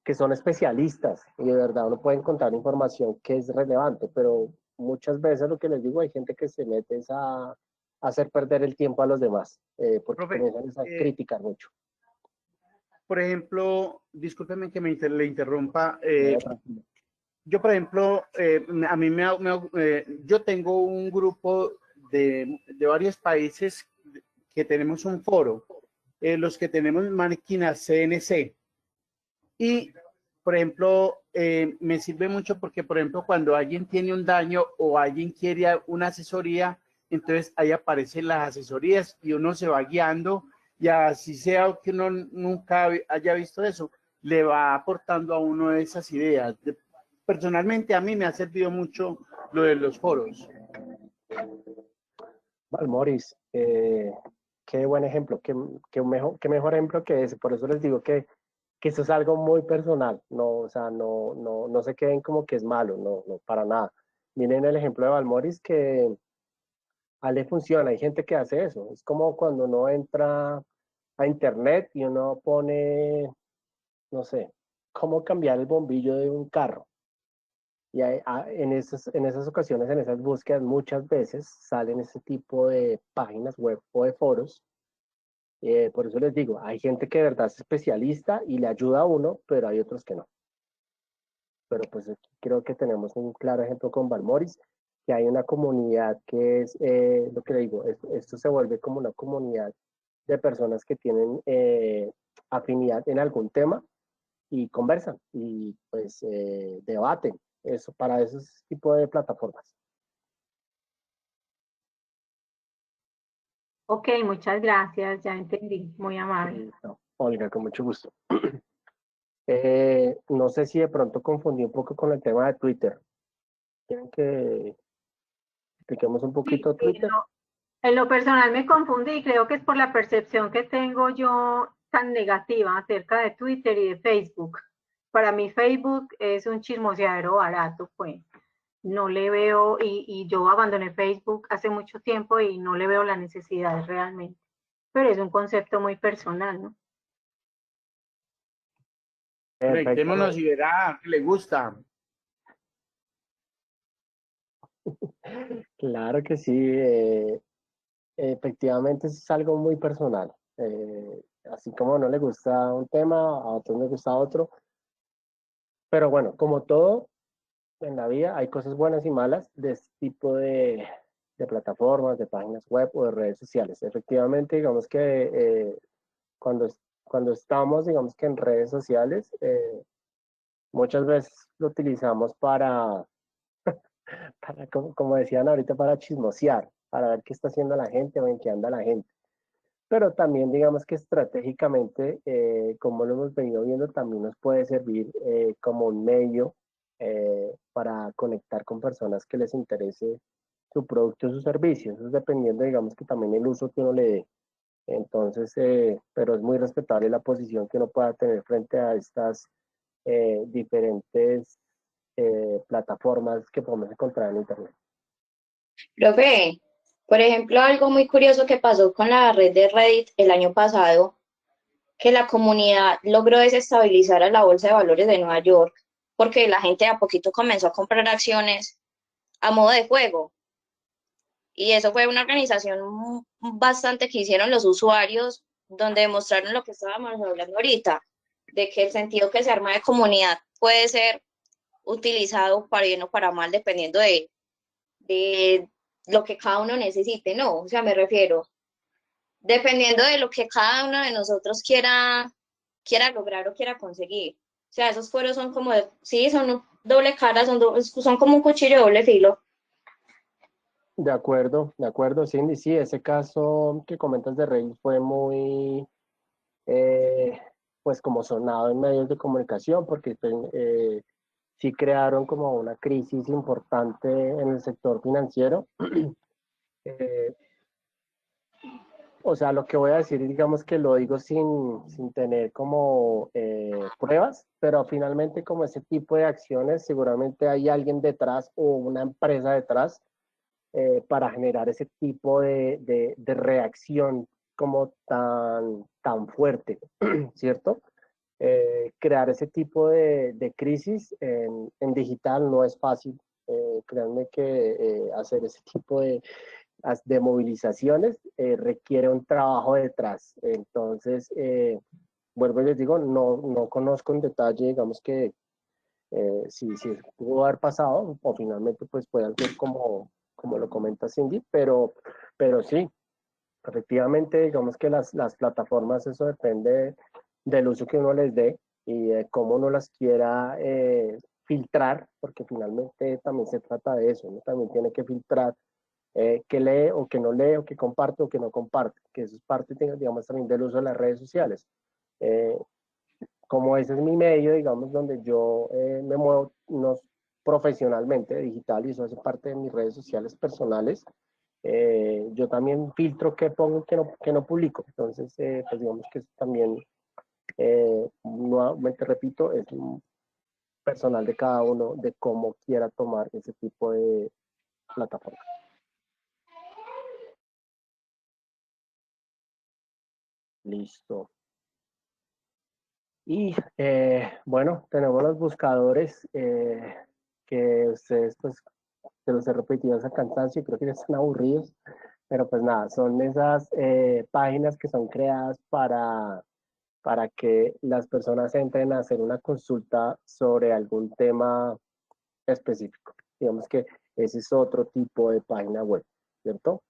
que son especialistas y de verdad uno puede encontrar información que es relevante, pero muchas veces lo que les digo, hay gente que se mete a hacer perder el tiempo a los demás, porque profe, comienzan a criticar mucho. por ejemplo, discúlpeme que le interrumpa. No, tranquilo. Yo, por ejemplo, a mí yo tengo un grupo de varios países que tenemos un foro, los que tenemos máquinas CNC. Y, por ejemplo, me sirve mucho porque, por ejemplo, cuando alguien tiene un daño o alguien quiere una asesoría, entonces ahí aparecen las asesorías y uno se va guiando y así sea que uno nunca haya visto eso, le va aportando a uno esas ideas. Personalmente a mí me ha servido mucho lo de los foros. Valmoris, qué buen ejemplo, qué mejor ejemplo que ese. Por eso les digo que eso es algo muy personal, no, o sea, no se queden como que es malo, no, para nada. Miren el ejemplo de Valmoris que a él le funciona, hay gente que hace eso. Es como cuando uno entra a internet y uno pone, no sé, cómo cambiar el bombillo de un carro. Y en esas ocasiones, en esas búsquedas, muchas veces salen ese tipo de páginas web o de foros. Por eso les digo, hay gente que de verdad es especialista y le ayuda a uno, pero hay otros que no. Pero pues aquí creo que tenemos un claro ejemplo con Valmoris, que hay una comunidad que es, lo que le digo, esto se vuelve como una comunidad de personas que tienen afinidad en algún tema y conversan y pues debaten. Eso, para ese tipo de plataformas. Ok, muchas gracias, ya entendí, muy amable. Listo. Olga, con mucho gusto. No sé si de pronto confundí un poco con el tema de Twitter. ¿Quieren que expliquemos un Sí, poquito Twitter? en lo personal me confundí, creo que es por la percepción que tengo yo tan negativa acerca de Twitter y de Facebook. Para mí Facebook es un chismoseadero barato, pues. No le veo, y yo abandoné Facebook hace mucho tiempo y no le veo la necesidad realmente. Pero es un concepto muy personal, ¿no? Perfecto. Conectémonos y verá que le gusta. Claro que sí. Efectivamente es algo muy personal. Así como no le gusta un tema, a otros le gusta otro. Pero bueno, como todo en la vida, hay cosas buenas y malas de este tipo de plataformas, de páginas web o de redes sociales. Efectivamente, digamos que cuando, cuando estamos, digamos que en redes sociales, muchas veces lo utilizamos como decían ahorita, para chismosear, para ver qué está haciendo la gente o en qué anda la gente. Pero también digamos que estratégicamente, como lo hemos venido viendo, también nos puede servir como un medio para conectar con personas que les interese su producto o su servicio. Eso es dependiendo, digamos que también el uso que uno le dé. Entonces, pero es muy respetable la posición que uno pueda tener frente a estas diferentes plataformas que podemos encontrar en Internet. Profe, por ejemplo, algo muy curioso que pasó con la red de Reddit el año pasado, que la comunidad logró desestabilizar a la Bolsa de Valores de Nueva York, porque la gente a poquito comenzó a comprar acciones a modo de juego. Y eso fue una organización bastante que hicieron los usuarios, donde demostraron lo que estábamos hablando ahorita, de que el sentido que se arma de comunidad puede ser utilizado para bien o para mal, dependiendo de lo que cada uno necesite, ¿no? O sea, me refiero, dependiendo de lo que cada uno de nosotros quiera lograr o quiera conseguir. O sea, esos foros son como, sí, son doble cara, son como un cuchillo de doble filo. De acuerdo, Cindy. Sí, ese caso que comentas de Rey fue muy, pues como sonado en medios de comunicación, porque pues, sí crearon como una crisis importante en el sector financiero. Eh, o sea, lo que voy a decir, digamos que lo digo sin tener como pruebas, pero finalmente como ese tipo de acciones, seguramente hay alguien detrás o una empresa detrás para generar ese tipo de reacción como tan fuerte, ¿cierto? Crear ese tipo de crisis en digital no es fácil. Créanme que hacer ese tipo de movilizaciones requiere un trabajo detrás. Entonces, vuelvo y les digo, no conozco en detalle, digamos que si pudo haber pasado o finalmente pues puedan ser como lo comenta Cindy, pero sí, efectivamente, digamos que las plataformas, eso depende del uso que uno les dé y de cómo uno las quiera filtrar, porque finalmente también se trata de eso, uno también tiene que filtrar qué lee o qué no lee, o qué comparte o qué no comparte, que eso es parte, digamos, también del uso de las redes sociales. Eh, Como ese es mi medio, digamos, donde yo me muevo profesionalmente digital y eso hace parte de mis redes sociales personales, yo también filtro qué pongo y qué no publico. Entonces, pues digamos que eso también, nuevamente repito, es personal de cada uno de cómo quiera tomar ese tipo de plataforma. Listo. Y bueno, tenemos los buscadores que ustedes pues se los he repetido hasta cansancio y creo que ya están aburridos, pero pues nada, son esas páginas que son creadas para que las personas entren a hacer una consulta sobre algún tema específico. Digamos que ese es otro tipo de página web, ¿cierto?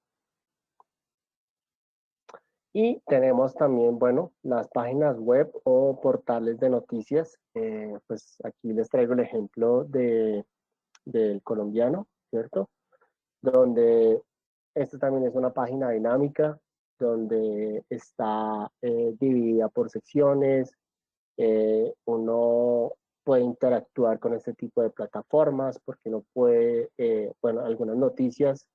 Y tenemos también, bueno, las páginas web o portales de noticias. Pues aquí les traigo el ejemplo del colombiano, ¿cierto? Donde esta también es una página dinámica, donde está dividida por secciones. Uno puede interactuar con este tipo de plataformas porque uno puede, bueno, algunas noticias,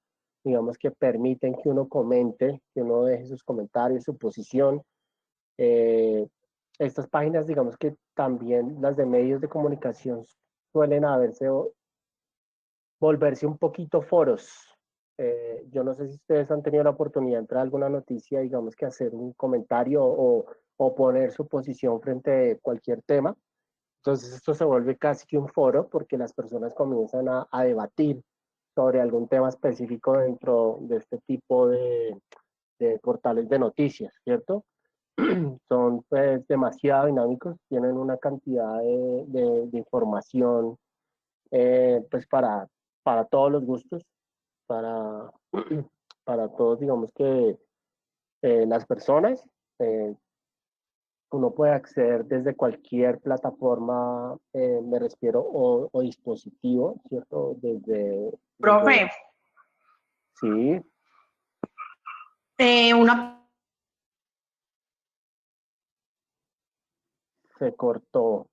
digamos que permiten que uno comente, que uno deje sus comentarios, su posición. Eh, Estas páginas, digamos que también las de medios de comunicación suelen volverse un poquito foros. Yo no sé si ustedes han tenido la oportunidad de entrar a alguna noticia, digamos que hacer un comentario o poner su posición frente a cualquier tema. Entonces esto se vuelve casi que un foro porque las personas comienzan a debatir sobre algún tema específico dentro de este tipo de portales de noticias, ¿cierto? Son pues demasiado dinámicos, tienen una cantidad de información pues para todos los gustos, para, para todos, digamos que las personas. eh, Uno puede acceder desde cualquier plataforma, me refiero, o dispositivo, ¿cierto? Profe, Sí, una se cortó.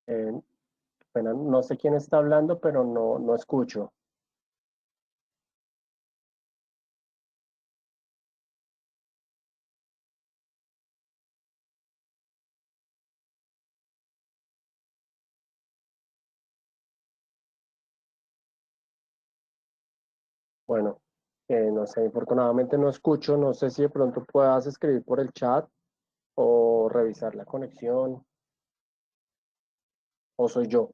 Eh, bueno, no sé quién está hablando, pero no escucho. Bueno, no sé, afortunadamente no escucho. No sé si de pronto puedas escribir por el chat o revisar la conexión, o soy yo.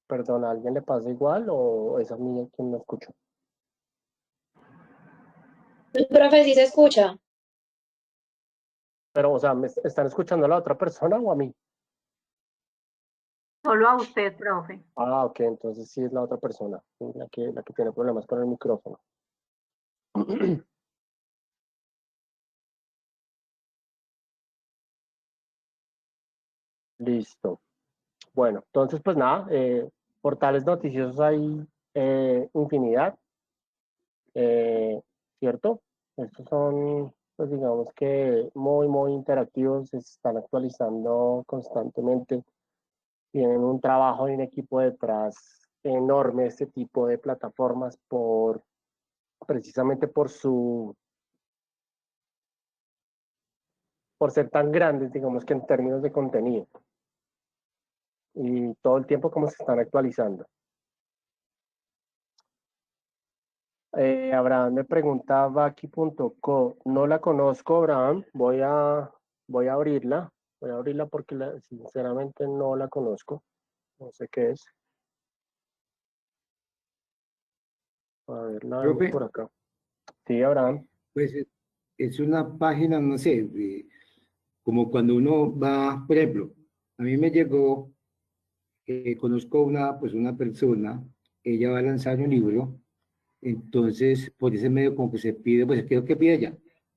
Perdón, ¿a alguien le pasa igual o es a mí quien no escucho? Profe, ¿sí se escucha? Pero, o sea, ¿me están escuchando a la otra persona o a mí? Solo a usted, profe. Ah, ok, entonces sí es la otra persona, la que tiene problemas con el micrófono. Listo. Bueno, entonces pues nada, portales noticiosos hay infinidad, ¿cierto? Estos son, pues digamos que muy interactivos, se están actualizando constantemente. Tienen un trabajo y un equipo detrás enorme este tipo de plataformas precisamente por ser tan grandes, digamos que en términos de contenido. Y todo el tiempo como se están actualizando. Abraham me pregunta Vaki.co, no la conozco, Abraham, voy a abrirla, porque sinceramente no la conozco, no sé qué es. A ver, la vemos Profe, por acá. Sí, Abraham. pues es una página, no sé, como cuando uno va, por ejemplo, a mí me llegó, conozco pues una persona, ella va a lanzar un libro, entonces por ese medio como que se pide, pues creo que pide ella,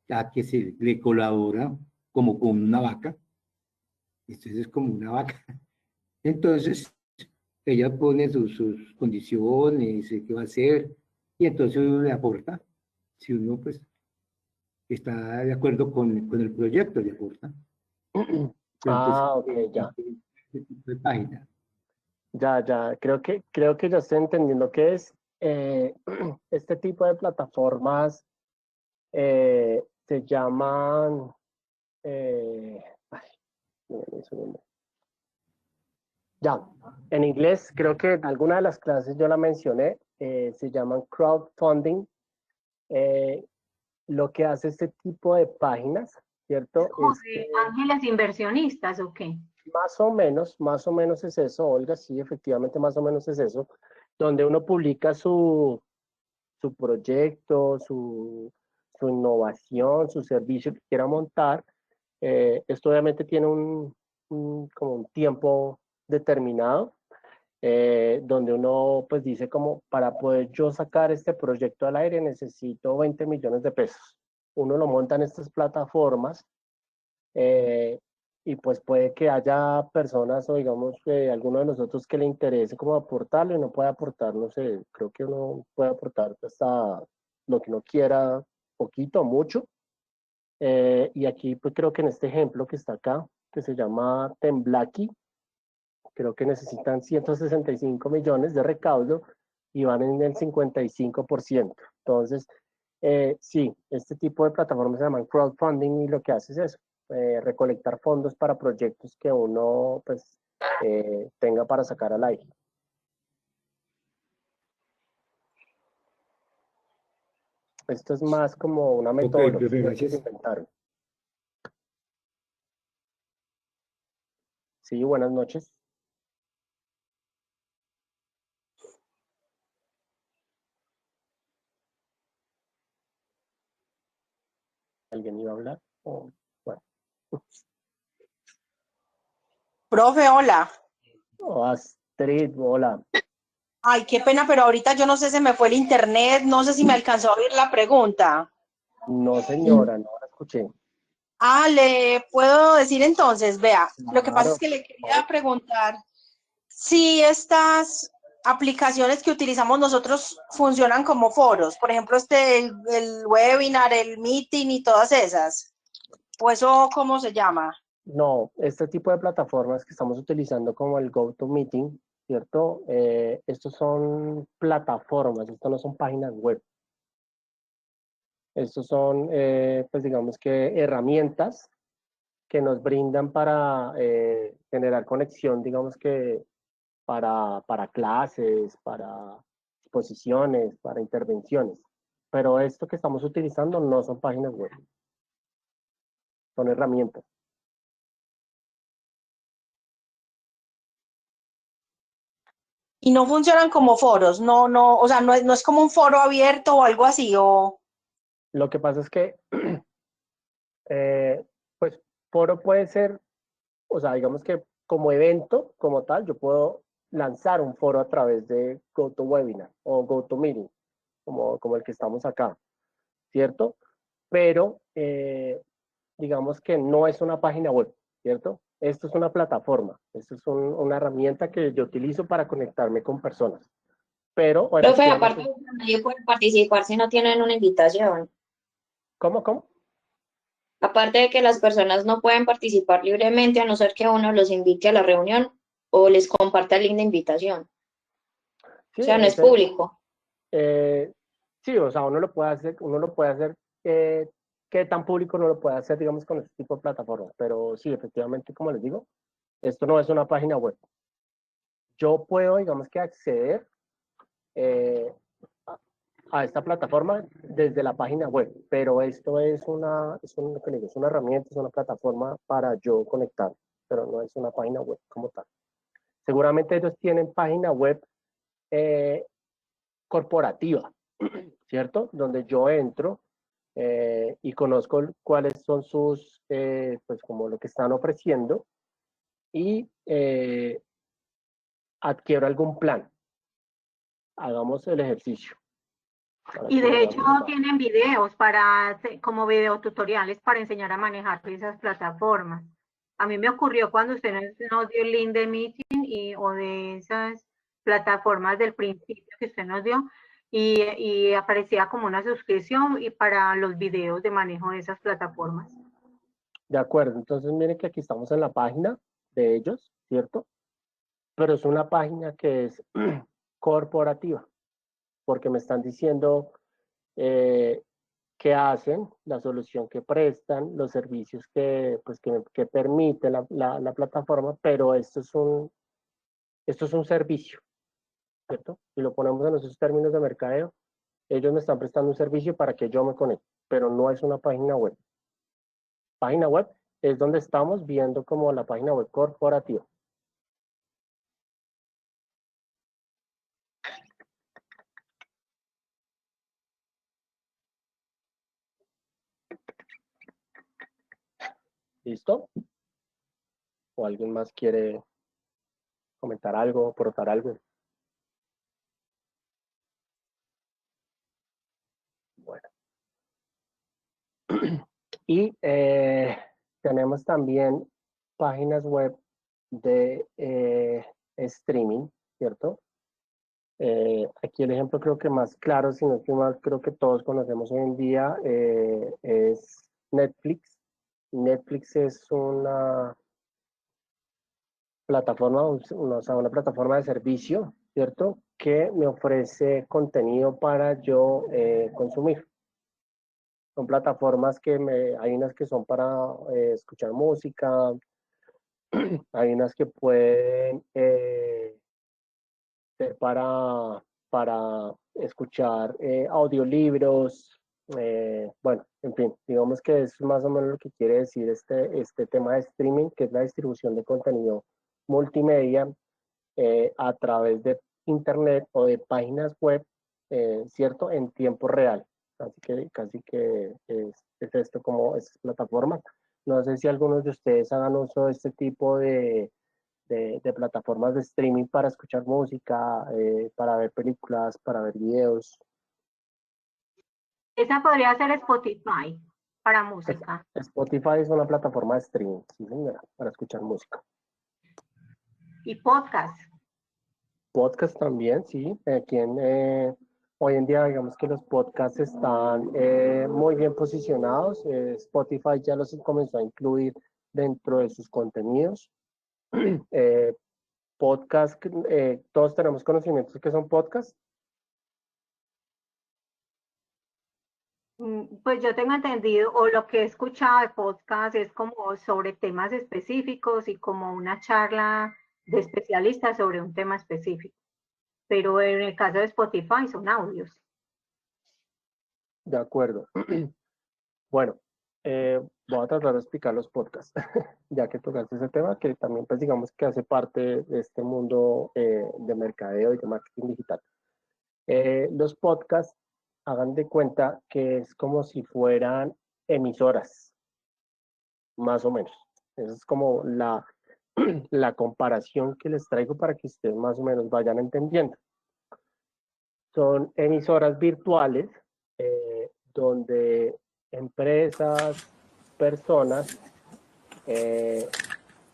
a que se le colabora como con una vaca, entonces es como una vaca. Entonces ella pone sus condiciones, qué va a hacer, y entonces uno le aporta, si uno pues está de acuerdo con el proyecto, le aporta. Entonces, Ah, ok, ya. de página. Ya, creo que ya estoy entendiendo qué es. Este tipo de plataformas se llaman, ay, un segundo. Ya, en inglés creo que en alguna de las clases yo la mencioné, se llaman crowdfunding. Lo que hace este tipo de páginas, ¿cierto? ¿Como Es que de ángeles inversionistas o qué? más o menos es eso, Olga, sí, efectivamente más o menos es eso, donde uno publica su proyecto, su innovación, su servicio que quiera montar. Esto obviamente tiene como un tiempo determinado, donde uno pues dice como para poder yo sacar este proyecto al aire necesito 20 millones de pesos. Uno lo monta en estas plataformas eh, y pues puede que haya personas o digamos que alguno de nosotros que le interese como aportarlo y no puede aportar, no sé, creo que uno puede aportar hasta lo que uno quiera, poquito o mucho. Y aquí pues creo que en este ejemplo que está acá, que se llama Temblaki, creo que necesitan 165 millones de recaudo y van en el 55%. Entonces, sí, este tipo de plataformas se llaman crowdfunding y lo que hace es eso, recolectar fondos para proyectos que uno pues tenga para sacar al aire. Esto es más como una Ok, profe, metodología que se gracias. inventaron. Sí, buenas noches. ¿Alguien iba a hablar? Bueno. Profe, hola. Astrid, hola. Ay, qué pena, pero ahorita yo no sé, se me fue el internet, no sé si me alcanzó a oír la pregunta. No, señora, no la escuché. Ah, le puedo decir entonces, vea, lo que pasa es Claro. que le quería preguntar si estas aplicaciones que utilizamos nosotros funcionan como foros, por ejemplo, el webinar, el meeting y todas esas, o eso, ¿cómo se llama? No, este tipo de plataformas que estamos utilizando como el GoToMeeting, ¿cierto? Estos son plataformas, estos no son páginas web. Estos son, pues digamos que herramientas que nos brindan para generar conexión, digamos que para clases, para exposiciones, para intervenciones. Pero esto que estamos utilizando no son páginas web, son herramientas. Y no funcionan como foros, o sea, no es como un foro abierto o algo así, o... Lo que pasa es que, pues, foro puede ser, o sea, digamos que como evento, como tal, yo puedo lanzar un foro a través de GoToWebinar o GoToMeeting, como el que estamos acá, ¿cierto? Pero digamos que no es una página web, ¿cierto? Esto es una plataforma, esto es una herramienta que yo utilizo para conectarme con personas. Pero, o Profe, efectivamente, aparte, nadie puede participar si no tienen una invitación. ¿Cómo? Aparte de que las personas no pueden participar libremente a no ser que uno los invite a la reunión o les comparta el link de invitación. Sí, O sea, no es público. Sí, o sea, uno lo puede hacer, qué tan público no lo puede hacer, digamos, con este tipo de plataformas, pero sí, efectivamente, como les digo, esto no es una página web. Yo puedo, digamos que acceder a esta plataforma desde la página web, pero esto es es una herramienta, es una plataforma para yo conectar, pero no es una página web como tal. Seguramente ellos tienen página web corporativa, ¿cierto? Donde yo entro y conozco cuáles son pues como lo que están ofreciendo y adquiero algún plan. Hagamos el ejercicio. Y de hecho tienen videos como videotutoriales para enseñar a manejar esas plataformas. A mí me ocurrió cuando usted nos dio el link de Meeting o de esas plataformas del principio que usted nos dio y aparecía como una suscripción y para los videos de manejo de esas plataformas. De acuerdo, entonces miren que aquí estamos en la página de ellos, ¿cierto? Pero es una página que es corporativa, porque me están diciendo qué hacen, la solución que prestan, los servicios que permite la plataforma, pero esto es un servicio, ¿cierto? Si lo ponemos en esos términos de mercadeo, ellos me están prestando un servicio para que yo me conecte, pero no es una página web. Página web es donde estamos viendo como la página web corporativa. ¿Listo? ¿O alguien más quiere comentar algo, aportar algo? Bueno. Y tenemos también páginas web de streaming, ¿cierto? Aquí el ejemplo creo que más claro, si no estoy mal, creo que todos conocemos hoy en día, es Netflix. Netflix es una plataforma, una plataforma de servicio, ¿cierto? Que me ofrece contenido para yo consumir. Son plataformas hay unas que son para escuchar música, hay unas que pueden ser para escuchar audiolibros, bueno, en fin, digamos que es más o menos lo que quiere decir este tema de streaming, que es la distribución de contenido multimedia a través de internet o de páginas web, ¿cierto? En tiempo real. Casi que es esto como estas plataformas. No sé si algunos de ustedes hagan uso de este tipo de plataformas de streaming para escuchar música, para ver películas, para ver videos. Esa podría ser Spotify para música. Spotify es una plataforma de streaming, sí señora, para escuchar música. Y podcast. Podcast también, sí. Hoy en día, digamos que los podcasts están muy bien posicionados. Spotify ya los comenzó a incluir dentro de sus contenidos. Podcast, todos tenemos conocimientos que son podcasts. Pues yo tengo entendido, o lo que he escuchado de podcast es como sobre temas específicos y como una charla de especialistas sobre un tema específico. Pero en el caso de Spotify son audios. De acuerdo. Bueno, voy a tratar de explicar los podcasts, ya que tocaste ese tema, que también pues digamos que hace parte de este mundo de mercadeo y de marketing digital. Los podcasts, hagan de cuenta que es como si fueran emisoras, más o menos. Esa es como la comparación que les traigo para que ustedes más o menos vayan entendiendo. Son emisoras virtuales donde empresas, personas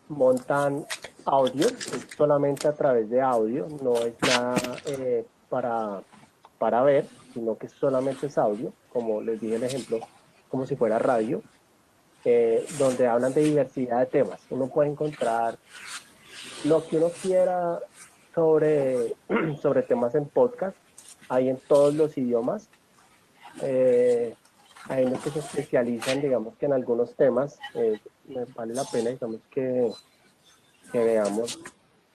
montan audio, es solamente a través de audio, no es nada para ver, sino que solamente es audio, como les dije el ejemplo como si fuera radio, donde hablan de diversidad de temas. Uno puede encontrar lo que uno quiera sobre, sobre temas en podcast, hay en todos los idiomas. Hay unos que se especializan, digamos que en algunos temas. Me vale la pena, digamos que veamos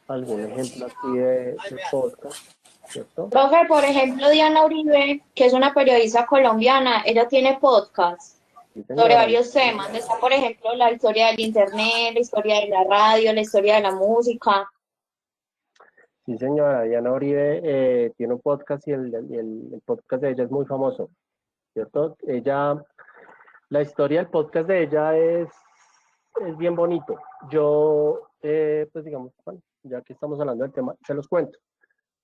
algún ejemplo aquí de podcast, ¿cierto? Profe, por ejemplo, Diana Uribe, que es una periodista colombiana, ella tiene podcast Sí, sobre señora. varios temas. Está, por ejemplo, la historia del internet, la historia de la radio, la historia de la música. Sí, señora, Diana Uribe tiene un podcast y el podcast de ella es muy famoso, ¿cierto? La historia del podcast de ella es bien bonito. Yo, pues digamos, bueno, ya que estamos hablando del tema, se los cuento.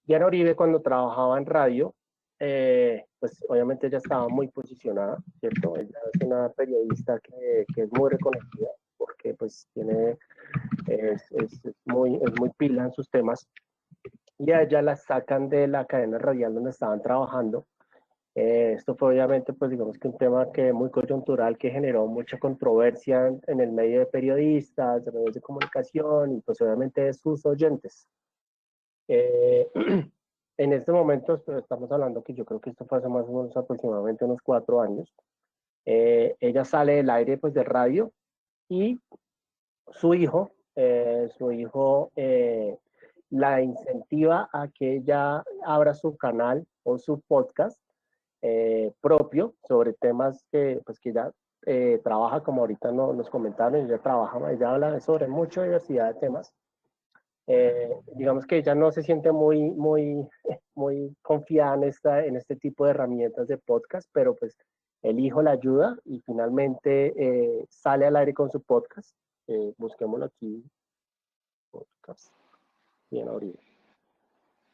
Diana Uribe, cuando trabajaba en radio, pues obviamente ella estaba muy posicionada, ¿cierto? Ella es una periodista que es muy reconocida porque pues es muy pila en sus temas, y a ella la sacan de la cadena radial donde estaban trabajando. Esto fue obviamente, pues digamos que un tema que muy coyuntural, que generó mucha controversia en el medio de periodistas, de medios de comunicación y pues obviamente de sus oyentes. Eh, en este momento, pues, estamos hablando que yo creo que esto fue hace más o menos aproximadamente unos 4 años. Ella sale del aire pues de radio y su hijo la incentiva a que ella abra su canal o su podcast propio sobre temas pues que ella trabaja, como ahorita nos comentaron. Ella habla sobre mucha diversidad de temas. Digamos que ella no se siente muy confiada en este tipo de herramientas de podcast, pero pues el hijo la ayuda y finalmente sale al aire con su podcast. Busquémoslo aquí, podcast, bien Uribe.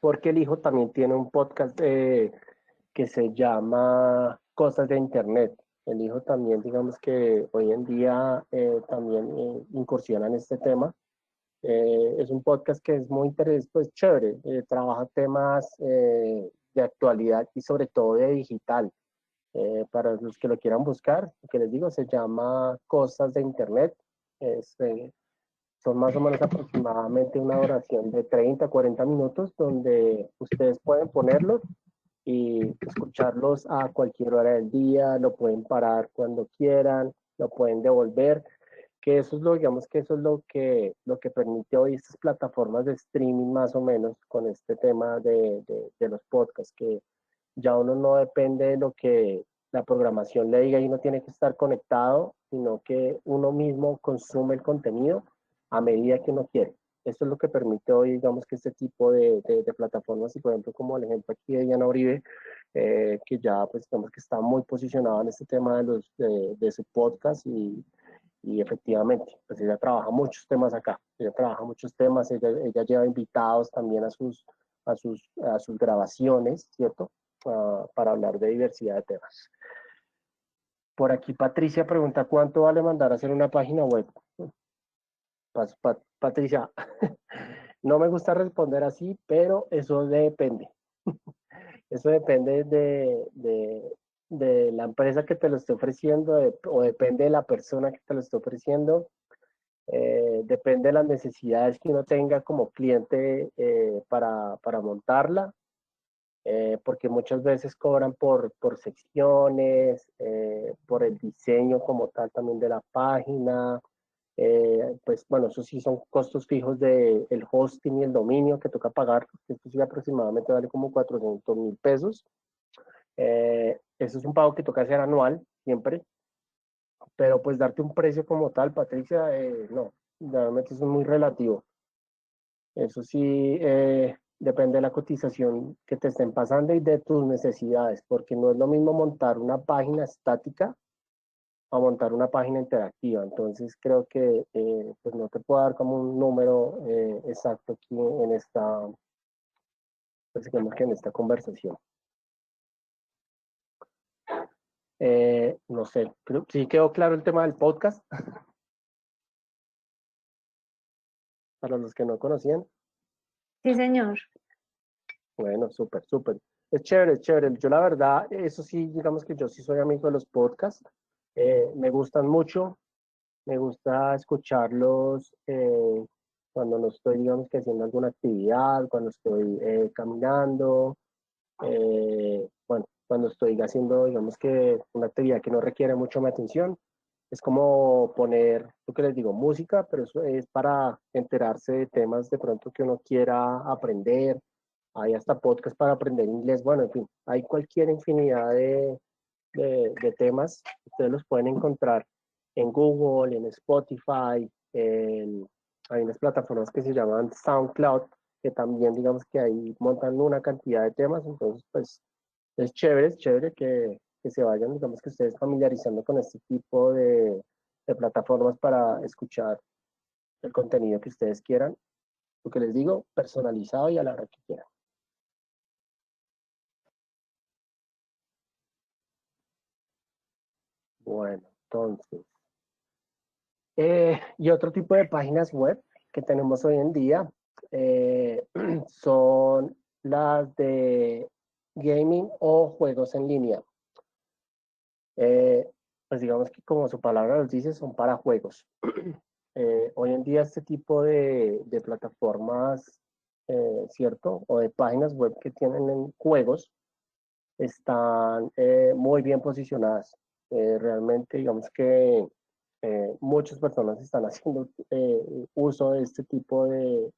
Porque el hijo también tiene un podcast que se llama Cosas de Internet. El hijo también, digamos que hoy en día también incursiona en este tema. Es un podcast que es muy interesante, pues chévere, trabaja temas de actualidad y sobre todo de digital. Para los que lo quieran buscar, lo que les digo, se llama Cosas de Internet. Es, son más o menos aproximadamente una duración de 30, 40 minutos donde ustedes pueden ponerlos y escucharlos a cualquier hora del día, lo pueden parar cuando quieran, lo pueden devolver, que eso es digamos que eso es lo que permite hoy estas plataformas de streaming más o menos con este tema de los podcasts, que ya uno no depende de lo que la programación le diga y no tiene que estar conectado, sino que uno mismo consume el contenido a medida que uno quiere. Esto es lo que permite hoy, digamos, que este tipo de plataformas, y por ejemplo, como el ejemplo aquí de Diana Uribe, que ya, pues, digamos que está muy posicionada en este tema de su podcast y efectivamente, pues ella trabaja muchos temas acá, ella trabaja muchos temas, ella lleva invitados también a sus grabaciones, ¿cierto? Para hablar de diversidad de temas. Por aquí Patricia pregunta, ¿cuánto vale mandar a hacer una página web? Patricia, no me gusta responder así, pero eso depende. Eso depende de la empresa que te lo esté ofreciendo o depende de la persona que te lo esté ofreciendo. Depende de las necesidades que uno tenga como cliente para montarla. Porque muchas veces cobran por secciones, por el diseño como tal también de la página. Pues bueno, eso sí son costos fijos del hosting y el dominio que toca pagar. Esto sí aproximadamente vale como 400.000 pesos. Eso es un pago que toca hacer anual siempre, pero pues darte un precio como tal, Patricia, no, realmente eso es muy relativo. Eso sí, depende de la cotización que te estén pasando y de tus necesidades, porque no es lo mismo montar una página estática a montar una página interactiva. Entonces creo que pues no te puedo dar como un número exacto aquí en esta, pues digamos que en esta conversación. No sé, creo sí quedó claro el tema del podcast para los que no conocían. Sí, señor. Bueno, súper, súper. Es chévere, es chévere. Yo la verdad, eso sí, digamos que yo sí soy amigo de los podcasts. Me gustan mucho, me gusta escucharlos cuando no estoy, digamos que haciendo alguna actividad, cuando estoy caminando, bueno, cuando estoy haciendo, digamos que una actividad que no requiere mucho mi atención. Es como poner, lo que les digo, música, pero eso es para enterarse de temas de pronto que uno quiera aprender. Hay hasta podcast para aprender inglés. Bueno, en fin, hay cualquier infinidad de temas. Ustedes los pueden encontrar en Google, en Spotify, hay unas plataformas que se llaman SoundCloud, que también digamos que ahí montan una cantidad de temas. Entonces, pues es chévere que se vayan, digamos que ustedes familiarizando con este tipo de plataformas para escuchar el contenido que ustedes quieran. Lo que les digo, personalizado y a la hora que quieran. Bueno, entonces, y otro tipo de páginas web que tenemos hoy en día son las de gaming o juegos en línea. Pues digamos que como su palabra nos dice, son para juegos. Hoy en día este tipo de plataformas, ¿cierto? O de páginas web que tienen en juegos, están muy bien posicionadas. Realmente, digamos que muchas personas están haciendo uso de este tipo de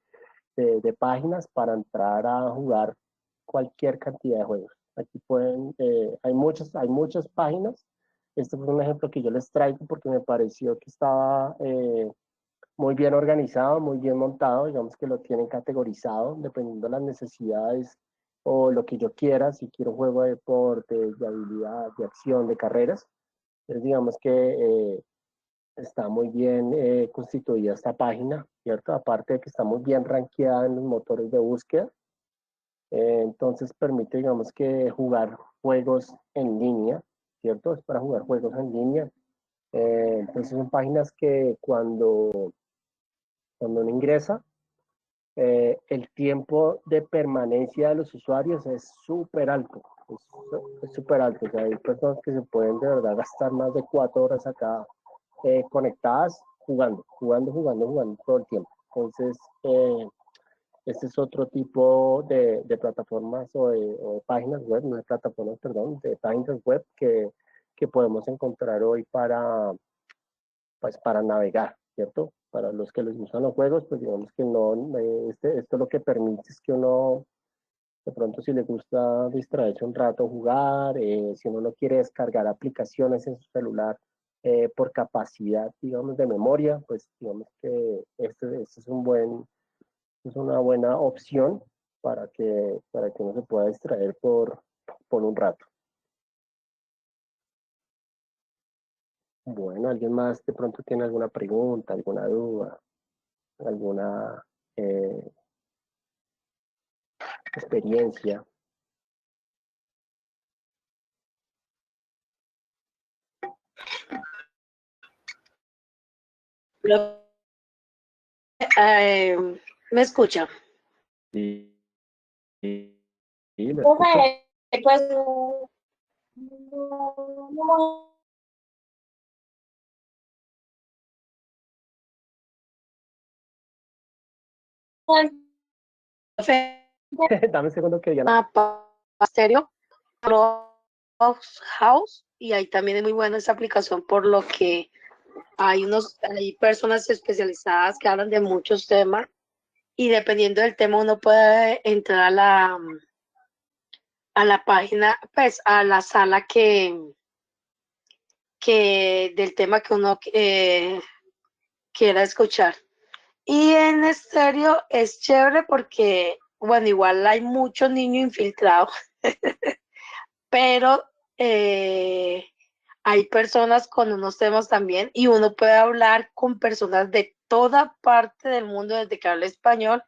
páginas para entrar a jugar cualquier cantidad de juegos. Aquí pueden, hay muchas páginas. Este fue un ejemplo que yo les traigo porque me pareció que estaba muy bien organizado, muy bien montado, digamos que lo tienen categorizado dependiendo de las necesidades o lo que yo quiera, si quiero un juego de deportes, de habilidad, de acción, de carreras. Entonces digamos que está muy bien constituida esta página, ¿cierto? Aparte de que está muy bien rankeada en los motores de búsqueda, entonces permite, digamos que jugar juegos en línea, ¿cierto? Es para jugar juegos en línea. Entonces son páginas que cuando uno ingresa, el tiempo de permanencia de los usuarios es súper alto. Es súper alto. O sea, hay personas que se pueden de verdad gastar más de 4 horas acá conectadas jugando todo el tiempo. Entonces, este es otro tipo de plataformas o de páginas web, no de plataformas, perdón, de páginas web que podemos encontrar hoy pues, para navegar, ¿cierto? Para los que les gustan los juegos, pues digamos que no, esto lo que permite es que uno, de pronto si le gusta distraerse un rato, jugar, si uno no quiere descargar aplicaciones en su celular por capacidad, digamos, de memoria, pues digamos que este es una buena opción para que uno se pueda distraer por un rato. Bueno, ¿alguien más de pronto tiene alguna pregunta, alguna duda, alguna experiencia? ¿Me escucha? Sí, sí, sí, lo escucho. Pues, Dame un segundo que Diana. Stereo, House, y ahí también es muy buena esa aplicación por lo que hay personas especializadas que hablan de muchos temas y dependiendo del tema uno puede entrar a la página, pues a la sala que del tema que uno quiera escuchar. Y en estéreo es chévere porque, bueno, igual hay muchos niños infiltrados, pero hay personas con unos temas también y uno puede hablar con personas de toda parte del mundo desde que habla español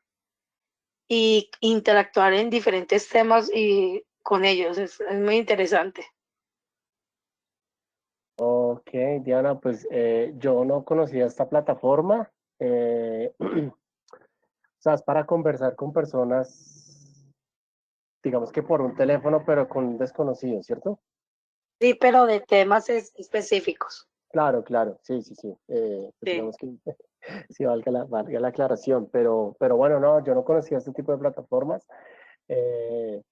y interactuar en diferentes temas y con ellos. Es muy interesante. Ok, Diana, pues yo no conocía esta plataforma. O sea, es para conversar con personas, digamos que por un teléfono, pero con un desconocido, ¿cierto? Sí, pero de temas específicos. Claro, claro, sí, sí, sí. Pues Sí. digamos que sí valga la aclaración, pero bueno, no, yo no conocía este tipo de plataformas.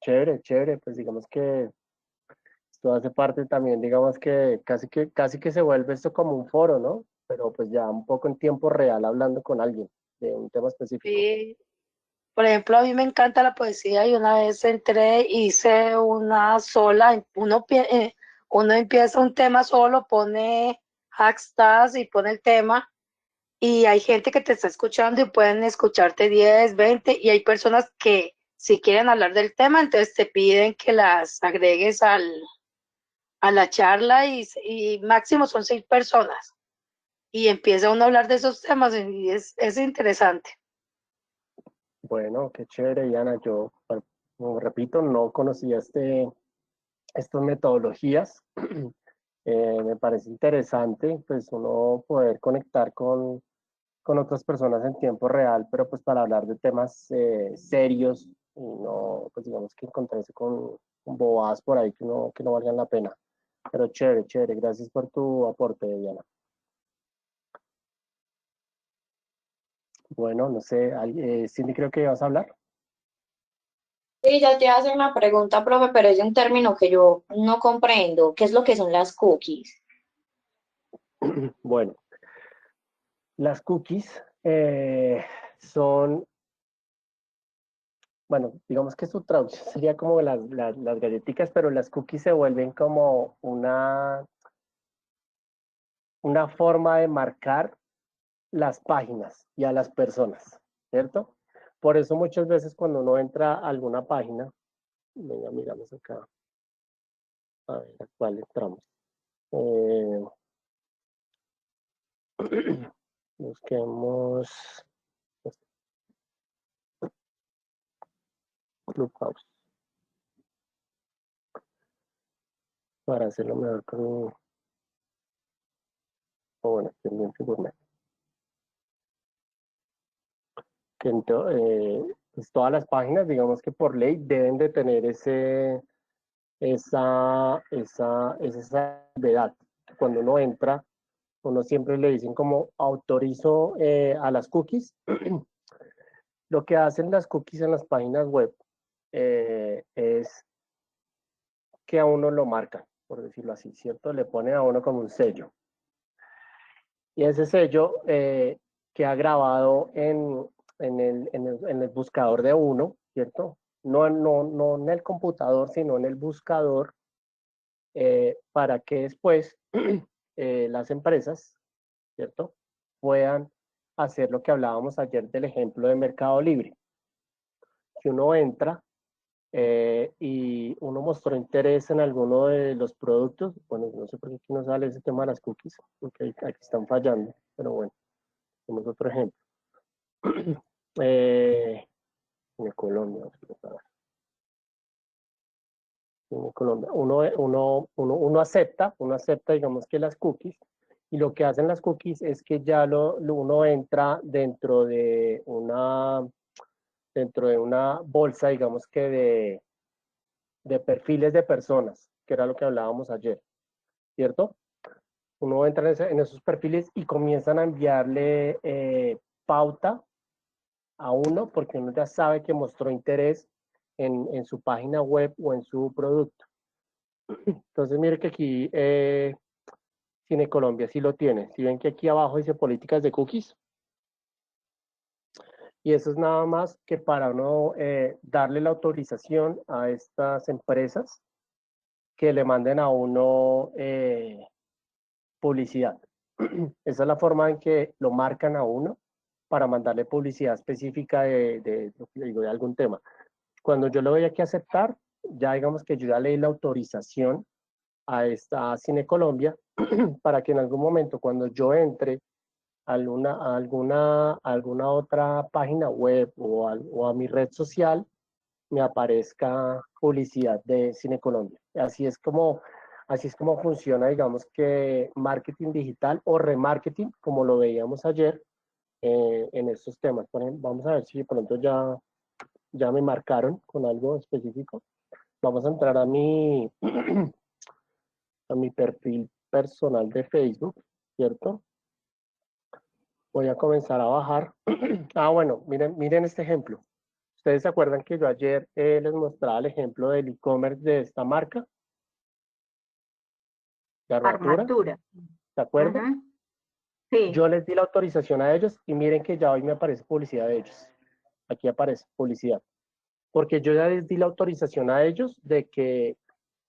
Chévere, chévere, pues digamos que esto hace parte también, digamos que casi que se vuelve esto como un foro, ¿no? Pero pues ya un poco en tiempo real hablando con alguien de un tema específico. Sí. Por ejemplo, a mí me encanta la poesía y una vez entré, hice una sola, uno empieza un tema solo, pone hashtags y pone el tema y hay gente que te está escuchando y pueden escucharte 10, 20 y hay personas que si quieren hablar del tema, entonces te piden que las agregues a la charla y máximo son 6 personas y empieza uno a hablar de esos temas y es interesante. Bueno, qué chévere, Diana. Yo, bueno, como repito, no conocía estas metodologías. Me parece interesante, pues, uno poder conectar con otras personas en tiempo real, pero pues para hablar de temas serios y no, pues digamos que encontrarse con bobadas por ahí que no valgan la pena. Pero chévere, chévere. Gracias por tu aporte, Diana. Bueno, no sé, Cindy, creo que vas a hablar. Sí, ya te iba a hacer una pregunta, profe, pero es un término que yo no comprendo. ¿Qué es lo que son las cookies? Bueno, las cookies son, bueno, digamos que su traducción sería como las galletitas, pero las cookies se vuelven como una forma de marcar las páginas y a las personas, ¿cierto? Por eso muchas veces cuando uno entra a alguna página, venga, miramos acá, a ver a cuál entramos. Eh, busquemos Clubhouse para hacerlo mejor con, o bueno, pendiente gourmet. Que pues todas las páginas, digamos que por ley, deben de tener esa salvedad. Cuando uno entra, uno siempre le dicen como autorizo a las cookies. Lo que hacen las cookies en las páginas web es que a uno lo marcan, por decirlo así, ¿cierto? Le ponen a uno como un sello. Y ese sello queda grabado en el buscador de uno, ¿cierto? No en el computador, sino en el buscador, para que después las empresas, ¿cierto? Puedan hacer lo que hablábamos ayer del ejemplo de Mercado Libre. Si uno entra y uno mostró interés en alguno de los productos, bueno, no sé por qué aquí no sale ese tema de las cookies, porque aquí están fallando, pero bueno, tenemos otro ejemplo. En Colombia, en Colombia, uno acepta, digamos que las cookies, y lo que hacen las cookies es que ya uno entra dentro de una bolsa, digamos que de perfiles de personas, que era lo que hablábamos ayer, ¿cierto? Uno entra en esos perfiles y comienzan a enviarle pauta a uno porque uno ya sabe que mostró interés en su página web o en su producto. Entonces, mire que aquí Cine Colombia sí lo tiene. Si ven que aquí abajo dice políticas de cookies, y eso es nada más que para uno darle la autorización a estas empresas que le manden a uno publicidad. Esa es la forma en que lo marcan a uno para mandarle publicidad específica de algún tema. Cuando yo le doy aquí a aceptar, ya digamos que yo ya le di la autorización a esta Cine Colombia para que en algún momento cuando yo entre a alguna otra página web o a mi red social, me aparezca publicidad de Cine Colombia. Así es como funciona, digamos que marketing digital o remarketing, como lo veíamos ayer en estos temas. Por ejemplo, vamos a ver si de pronto ya me marcaron con algo específico. Vamos a entrar a mi perfil personal de Facebook, ¿cierto? Voy a comenzar a bajar. Bueno, miren este ejemplo. ¿Ustedes se acuerdan que yo ayer les mostraba el ejemplo del e-commerce de esta marca? De Armatura. ¿Se acuerdan? Sí. Yo les di la autorización a ellos y miren que ya hoy me aparece publicidad de ellos. Aquí aparece publicidad. Porque yo ya les di la autorización a ellos de que,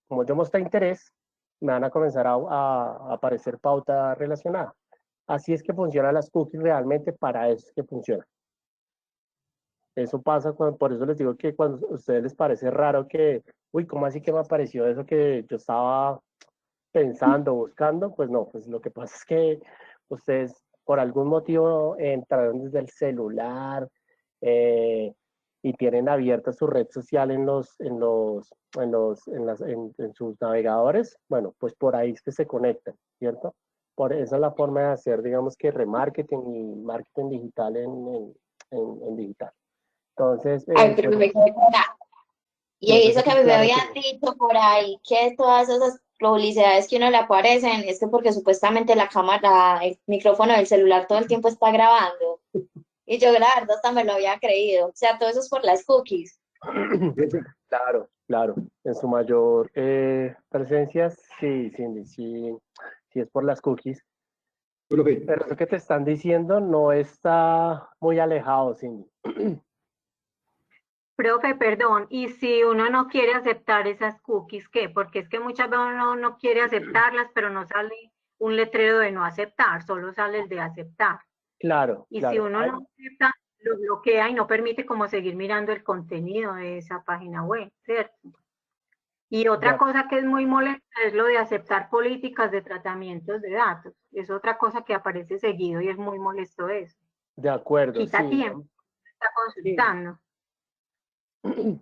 como yo mostré interés, me van a comenzar a aparecer pauta relacionada. Así es que funcionan las cookies realmente, para eso es que funciona. Eso pasa, por eso les digo que cuando a ustedes les parece raro que, uy, ¿cómo así que me apareció eso que yo estaba pensando, buscando? Pues no, pues lo que pasa es que ustedes por algún motivo entraron desde el celular y tienen abierta su red social en sus navegadores. Bueno, pues por ahí es que se conectan, ¿cierto? Esa es la forma de hacer, digamos, que remarketing y marketing digital en digital. Entonces, Ay, pero me quedé con la- Y eso que me claro habían dicho por ahí, que todas esas publicidades que uno le aparecen, es que porque supuestamente la cámara, el micrófono del celular todo el tiempo está grabando. Y yo, la verdad, hasta me lo había creído. O sea, todo eso es por las cookies. Claro, claro. En su mayor presencia, sí, Cindy, sí es por las cookies. Profe, Pero eso que te están diciendo no está muy alejado, Cindy. Profe, perdón, y si uno no quiere aceptar esas cookies, ¿qué? Porque es que muchas veces uno no quiere aceptarlas, pero no sale un letrero de no aceptar, solo sale el de aceptar. Claro, Y si claro. uno no acepta, lo bloquea y no permite como seguir mirando el contenido de esa página web, ¿cierto? Y otra cosa que es muy molesta es lo de aceptar políticas de tratamientos de datos. Es otra cosa que aparece seguido y es muy molesto eso. De acuerdo, Quita sí. tiempo, está consultando.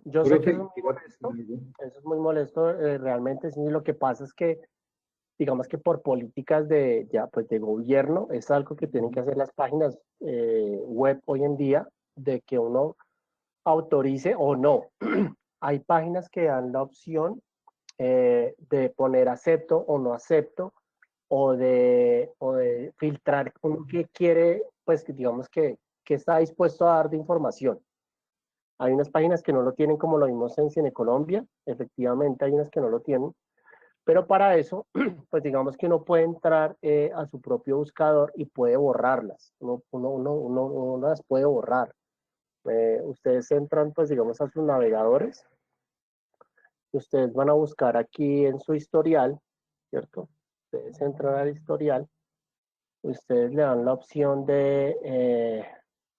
Yo sé que profe, eso es muy molesto, realmente, sí. Lo que pasa es que, digamos que por políticas de gobierno, es algo que tienen que hacer las páginas web hoy en día, de que uno autorice o no. Hay páginas que dan la opción de poner acepto o no acepto, o de filtrar uno que quiere, pues digamos que está dispuesto a dar de información. Hay unas páginas que no lo tienen, como lo vimos en Cine Colombia, efectivamente hay unas que no lo tienen, pero para eso, pues digamos que uno puede entrar a su propio buscador y puede borrarlas, uno las puede borrar. Ustedes entran, pues digamos, a sus navegadores, ustedes van a buscar aquí en su historial, ¿cierto? Ustedes entran al historial, ustedes le dan la opción de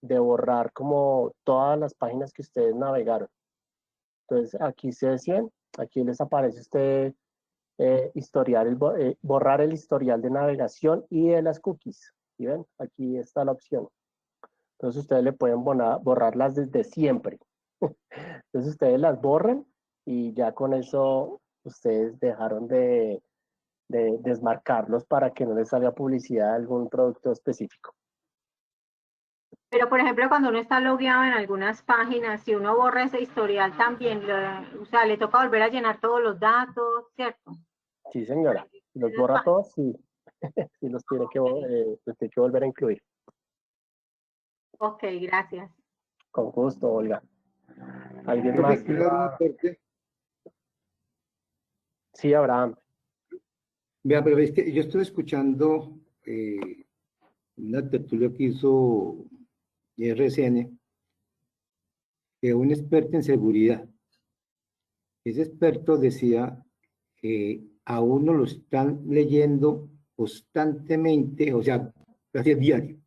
borrar como todas las páginas que ustedes navegaron. Entonces aquí se decían, aquí les aparece este borrar el historial de navegación y de las cookies. ¿Sí ven? Aquí está la opción. Entonces ustedes le pueden borrarlas desde siempre. Entonces ustedes las borran y ya con eso ustedes dejaron de desmarcarlos para que no les salga publicidad de algún producto específico. Pero, por ejemplo, cuando uno está logueado en algunas páginas, si uno borra ese historial también, o sea, le toca volver a llenar todos los datos, ¿cierto? Sí, señora. Si los borra todos, sí. Sí los tiene que volver a incluir. Ok, gracias. Con gusto, Olga. ¿Alguien profe, más? ¿quiere un aporte? Sí, Abraham. Vea, pero es que yo estoy escuchando una tertulia que hizo RCN, que un experto en seguridad. Ese experto decía que a uno lo están leyendo constantemente, o sea, casi a diario.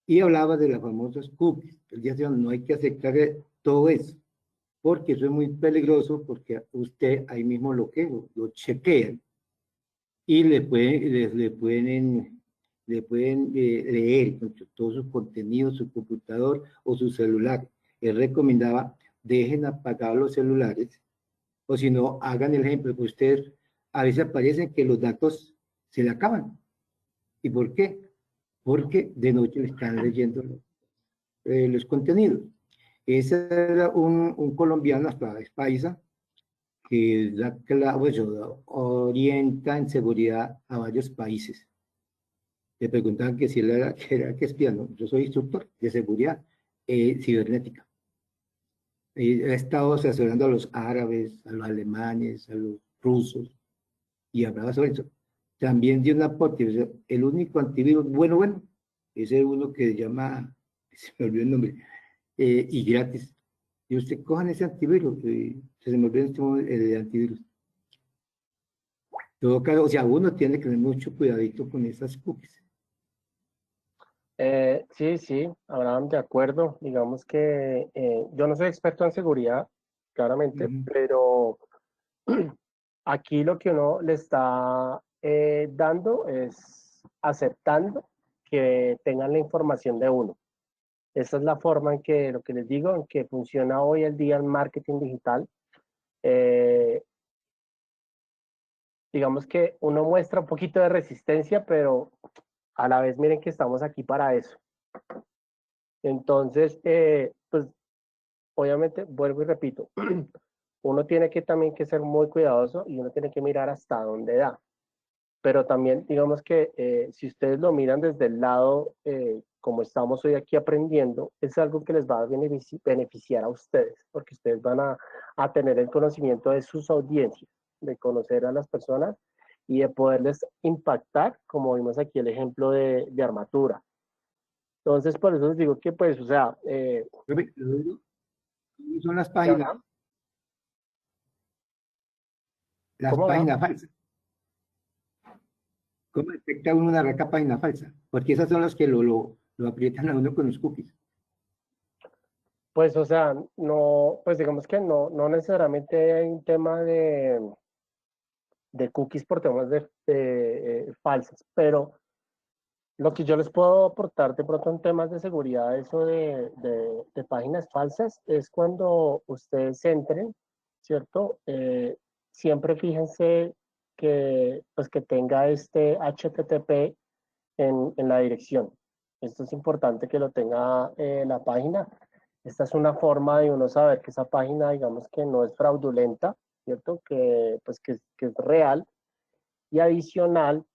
Y hablaba de las famosas cookies. Él decía, no hay que aceptar todo eso, porque eso es muy peligroso, porque usted ahí mismo lo chequean y le pueden leer todo su contenido, su computador o su celular. Él recomendaba, dejen apagados los celulares, o si no, hagan el ejemplo que ustedes a veces aparecen que los datos se le acaban. ¿Y por qué? Porque de noche le están leyendo los contenidos. Ese era un colombiano, hasta es paisa, que pues, orienta en seguridad a varios países. Le preguntaban que si él era, que espía, no, yo soy instructor de seguridad cibernética. He estado asesorando a los árabes, a los alemanes, a los rusos, y hablaba sobre eso. También dio un aporte, o sea, el único antivirus bueno, es el uno que se llama, se me olvidó el nombre, y gratis. Y usted cojan ese antivirus, se me olvidó en este momento el antivirus. Todo caso, o sea, uno tiene que tener mucho cuidadito con esas cookies. Sí, Abraham, de acuerdo. Digamos que yo no soy experto en seguridad, claramente, pero aquí lo que uno le está dando es aceptando que tengan la información de uno. Esa es la forma en que, lo que les digo, en que funciona hoy el día el marketing digital. Digamos que uno muestra un poquito de resistencia, pero a la vez miren que estamos aquí para eso. Entonces, pues obviamente, vuelvo y repito, uno tiene que también que ser muy cuidadoso y uno tiene que mirar hasta dónde da. Pero también, digamos que si ustedes lo miran desde el lado, como estamos hoy aquí aprendiendo, es algo que les va a beneficiar a ustedes, porque ustedes van a tener el conocimiento de sus audiencias, de conocer a las personas y de poderles impactar, como vimos aquí el ejemplo de Armatura. Entonces, por eso les digo que, pues, o sea... son las páginas. Las páginas falsas. ¿Cómo detecta uno una raca página falsa? Porque esas son las que lo aprietan a uno con los cookies. Pues, o sea, no, pues digamos que no necesariamente hay un tema de cookies por temas de falsas, pero lo que yo les puedo aportar de pronto en temas de seguridad, eso de páginas falsas, es cuando ustedes entren, ¿cierto? Siempre fíjense que, pues, que tenga este HTTP en la dirección. Esto es importante que lo tenga la página. Esta es una forma de uno saber que esa página, digamos que no es fraudulenta, ¿cierto? Que, pues, que es real. Y adicional,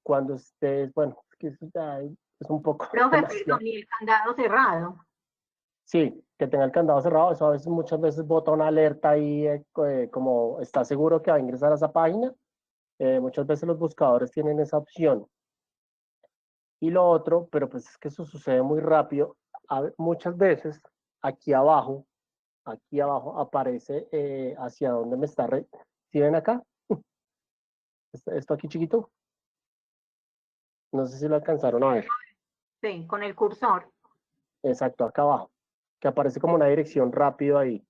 cuando ustedes, bueno, es que eso ya es un poco... Profe, perdón, y el candado cerrado. Sí, que tenga el candado cerrado, eso a veces, muchas veces bota una alerta ahí, como está seguro que va a ingresar a esa página. Muchas veces los buscadores tienen esa opción. Y lo otro, pero pues es que eso sucede muy rápido, muchas veces aquí abajo aparece hacia dónde me está, ¿sí ven acá? Esto aquí chiquito. No sé si lo alcanzaron a ver. Sí, con el cursor. Exacto, acá abajo, que aparece como una dirección rápido ahí.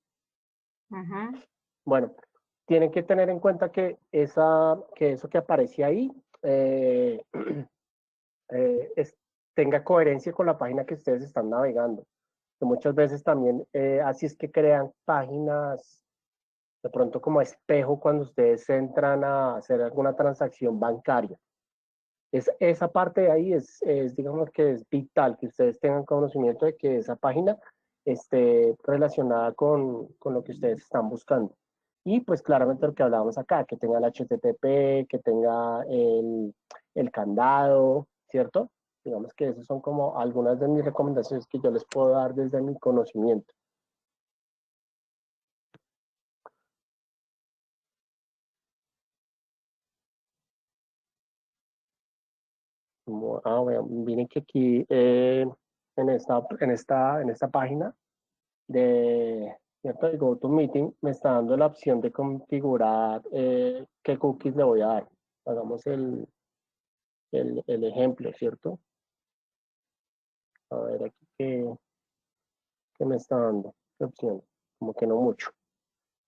Bueno, tienen que tener en cuenta que eso que aparece ahí tenga coherencia con la página que ustedes están navegando. Que muchas veces también así es que crean páginas de pronto como espejo cuando ustedes entran a hacer alguna transacción bancaria. Esa parte de ahí digamos que es vital que ustedes tengan conocimiento de que esa página esté relacionada con lo que ustedes están buscando. Y pues claramente lo que hablábamos acá, que tenga el HTTP, que tenga el candado, ¿cierto? Digamos que esas son como algunas de mis recomendaciones que yo les puedo dar desde mi conocimiento. Bueno, miren que aquí en esta página ¿cierto? El GoToMeeting me está dando la opción de configurar qué cookies le voy a dar. Hagamos el ejemplo, ¿cierto? A ver aquí qué me está dando, qué opción, como que no mucho.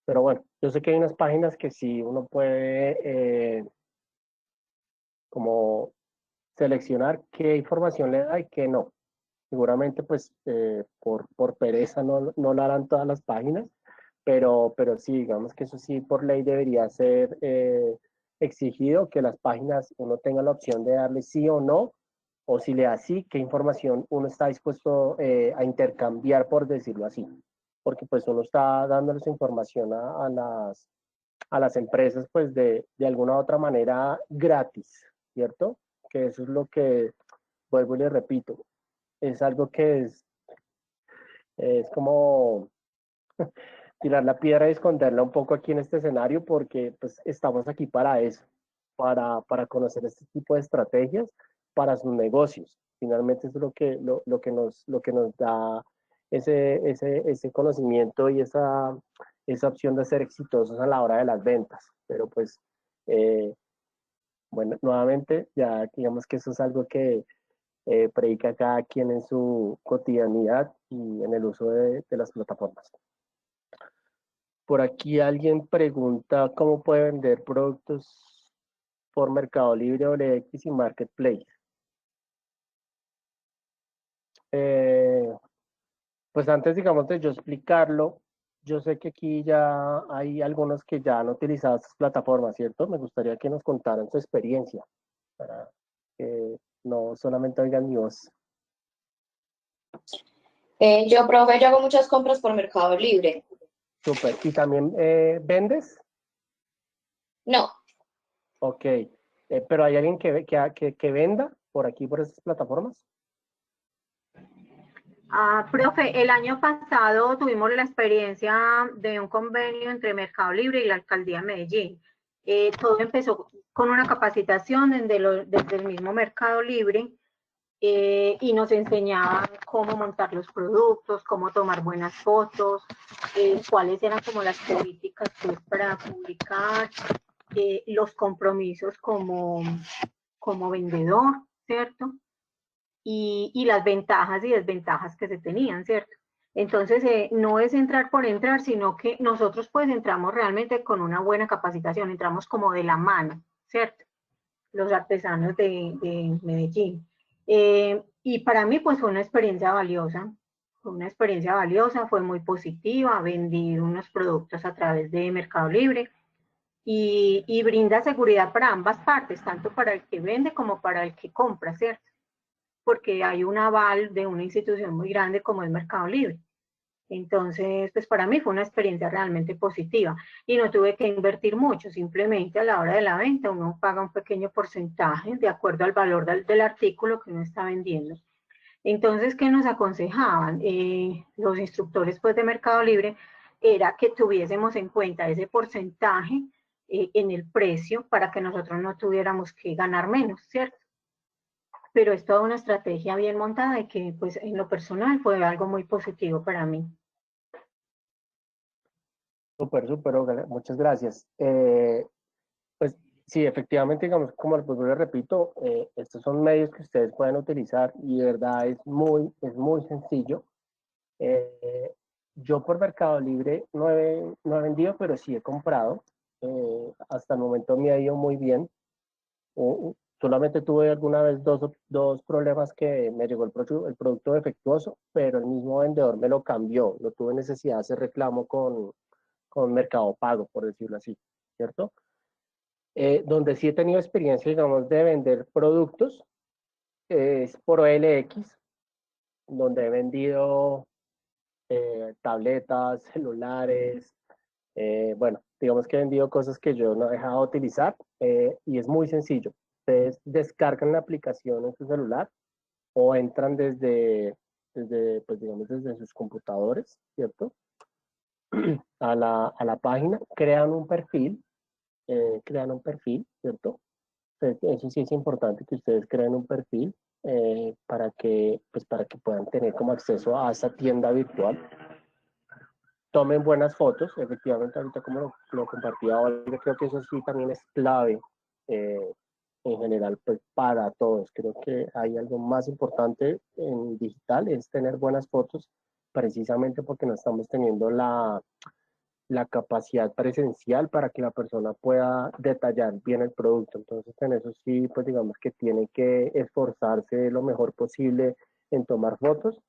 Pero bueno, yo sé que hay unas páginas que sí uno puede como seleccionar qué información le da y qué no. Seguramente pues por pereza no lo harán todas las páginas, pero sí, digamos que eso sí por ley debería ser exigido que las páginas uno tenga la opción de darle sí o no, o si le da sí, qué información uno está dispuesto a intercambiar, por decirlo así. porque pues uno está dándoles información a las empresas pues de alguna u otra manera gratis, ¿cierto? Que eso es lo que, vuelvo y le repito, es algo que es como tirar la piedra y esconderla un poco aquí en este escenario porque pues estamos aquí para eso, para conocer este tipo de estrategias para sus negocios. Finalmente eso es lo que nos da ese conocimiento y esa opción de ser exitosos a la hora de las ventas. Pero pues, bueno, nuevamente, ya digamos que eso es algo que predica cada quien en su cotidianidad y en el uso de las plataformas. Por aquí alguien pregunta cómo puede vender productos por Mercado Libre, OLX y Marketplace. Pues antes, digamos, de yo explicarlo, yo sé que aquí ya hay algunos que ya han utilizado estas plataformas, ¿cierto? Me gustaría que nos contaran su experiencia, para que no solamente oigan mi voz. Profe, yo hago muchas compras por Mercado Libre. Súper. ¿Y también vendes? No, Ok. ¿Pero hay alguien que venda por aquí, por estas plataformas? Profe, el año pasado tuvimos la experiencia de un convenio entre Mercado Libre y la Alcaldía de Medellín. Todo empezó con una capacitación desde el mismo Mercado Libre y nos enseñaban cómo montar los productos, cómo tomar buenas fotos, cuáles eran como las políticas pues, para publicar, los compromisos como vendedor, ¿cierto? Y las ventajas y desventajas que se tenían, ¿cierto? Entonces, no es entrar por entrar, sino que nosotros pues entramos realmente con una buena capacitación, entramos como de la mano, ¿cierto? Los artesanos de Medellín. Y para mí pues fue una experiencia valiosa, fue muy positiva, vendí unos productos a través de Mercado Libre y brinda seguridad para ambas partes, tanto para el que vende como para el que compra, ¿cierto? Porque hay un aval de una institución muy grande como es Mercado Libre. Entonces, pues para mí fue una experiencia realmente positiva y no tuve que invertir mucho, simplemente a la hora de la venta uno paga un pequeño porcentaje de acuerdo al valor del artículo que uno está vendiendo. Entonces, ¿qué nos aconsejaban? Los instructores pues, de Mercado Libre era que tuviésemos en cuenta ese porcentaje en el precio para que nosotros no tuviéramos que ganar menos, ¿cierto? Pero es toda una estrategia bien montada y que pues en lo personal fue algo muy positivo para mí. Súper, súper, muchas gracias. Pues sí, efectivamente, digamos, como pues, les repito, estos son medios que ustedes pueden utilizar y de verdad es muy sencillo. Yo por Mercado Libre no he vendido, pero sí he comprado. Hasta el momento me ha ido muy bien. Solamente tuve alguna vez dos problemas que me llegó el producto defectuoso, pero el mismo vendedor me lo cambió. No tuve necesidad de hacer reclamo con Mercado Pago, por decirlo así, ¿cierto? Donde sí he tenido experiencia, digamos, de vender productos es por OLX, donde he vendido tabletas, celulares, bueno, digamos que he vendido cosas que yo no he dejado de utilizar y es muy sencillo. Ustedes descargan la aplicación en su celular o entran pues digamos, desde sus computadores, ¿cierto? A la página, crean un perfil, ¿cierto? Eso sí es importante que ustedes creen un perfil pues para que puedan tener como acceso a esa tienda virtual. Tomen buenas fotos, efectivamente, ahorita como lo compartía Olga, creo que eso sí también es clave en general pues, para todos. Creo que hay algo más importante en digital, es tener buenas fotos, precisamente porque no estamos teniendo la capacidad presencial para que la persona pueda detallar bien el producto. Entonces, en eso sí, pues digamos que tiene que esforzarse lo mejor posible en tomar fotos.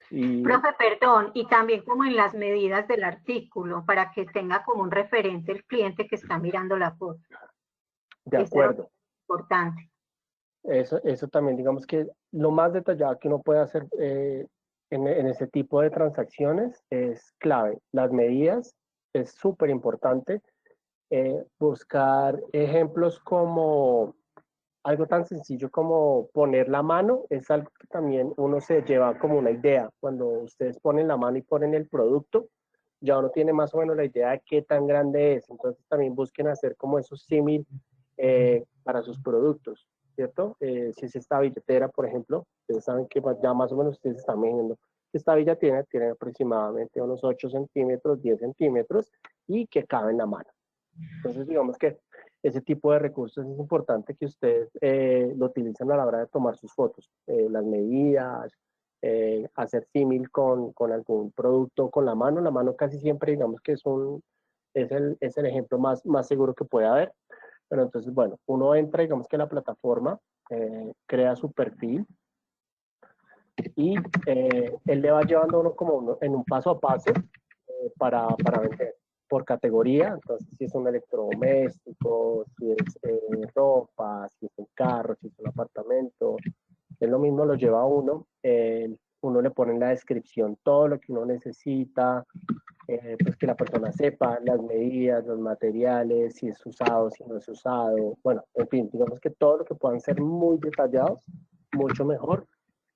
Profe, perdón, y también como en las medidas del artículo, para que tenga como un referente el cliente que está mirando la foto. De acuerdo. Eso es importante. Eso también, digamos que lo más detallado que uno puede hacer en ese tipo de transacciones es clave. Las medidas es súper importante. Buscar ejemplos como algo tan sencillo como poner la mano es algo que también uno se lleva como una idea. Cuando ustedes ponen la mano y ponen el producto, ya uno tiene más o menos la idea de qué tan grande es. Entonces también busquen hacer como esos símil para sus productos, ¿cierto? Si es esta billetera, por ejemplo, ustedes saben que ya más o menos ustedes están viendo que esta billetera tiene aproximadamente unos 8 centímetros, 10 centímetros y que cabe en la mano. Entonces, digamos que ese tipo de recursos es importante que ustedes lo utilicen a la hora de tomar sus fotos, las medidas, hacer símil con algún producto con la mano. La mano casi siempre, digamos que es el ejemplo más seguro que puede haber. Pero entonces, bueno, uno entra, digamos que a la plataforma, crea su perfil y él le va llevando a uno como en un paso a paso para vender por categoría. Entonces, si es un electrodoméstico, si es ropa, si es un carro, si es un apartamento, es lo mismo, lo lleva a uno. Uno le pone en la descripción todo lo que uno necesita, pues que la persona sepa las medidas, los materiales, si es usado, si no es usado. Bueno, en fin, digamos que todo lo que puedan ser muy detallados, mucho mejor.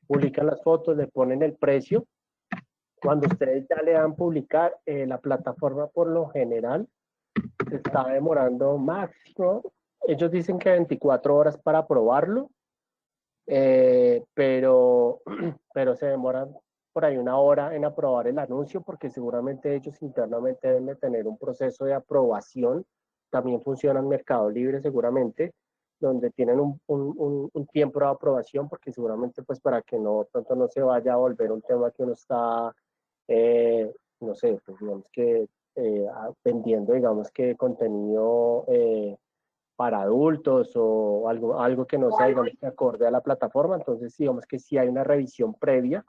Publican las fotos, le ponen el precio. Cuando ustedes ya le dan publicar, la plataforma por lo general se está demorando máximo. Ellos dicen que 24 horas para probarlo, pero se demoran por ahí una hora en aprobar el anuncio porque seguramente ellos internamente deben de tener un proceso de aprobación. También funciona en Mercado Libre seguramente, donde tienen un tiempo de aprobación porque seguramente pues para que no, pronto no se vaya a volver un tema que uno está, no sé, pues digamos que vendiendo, digamos que contenido para adultos o algo que no sea, digamos, que acorde a la plataforma. Entonces, digamos que sí hay una revisión previa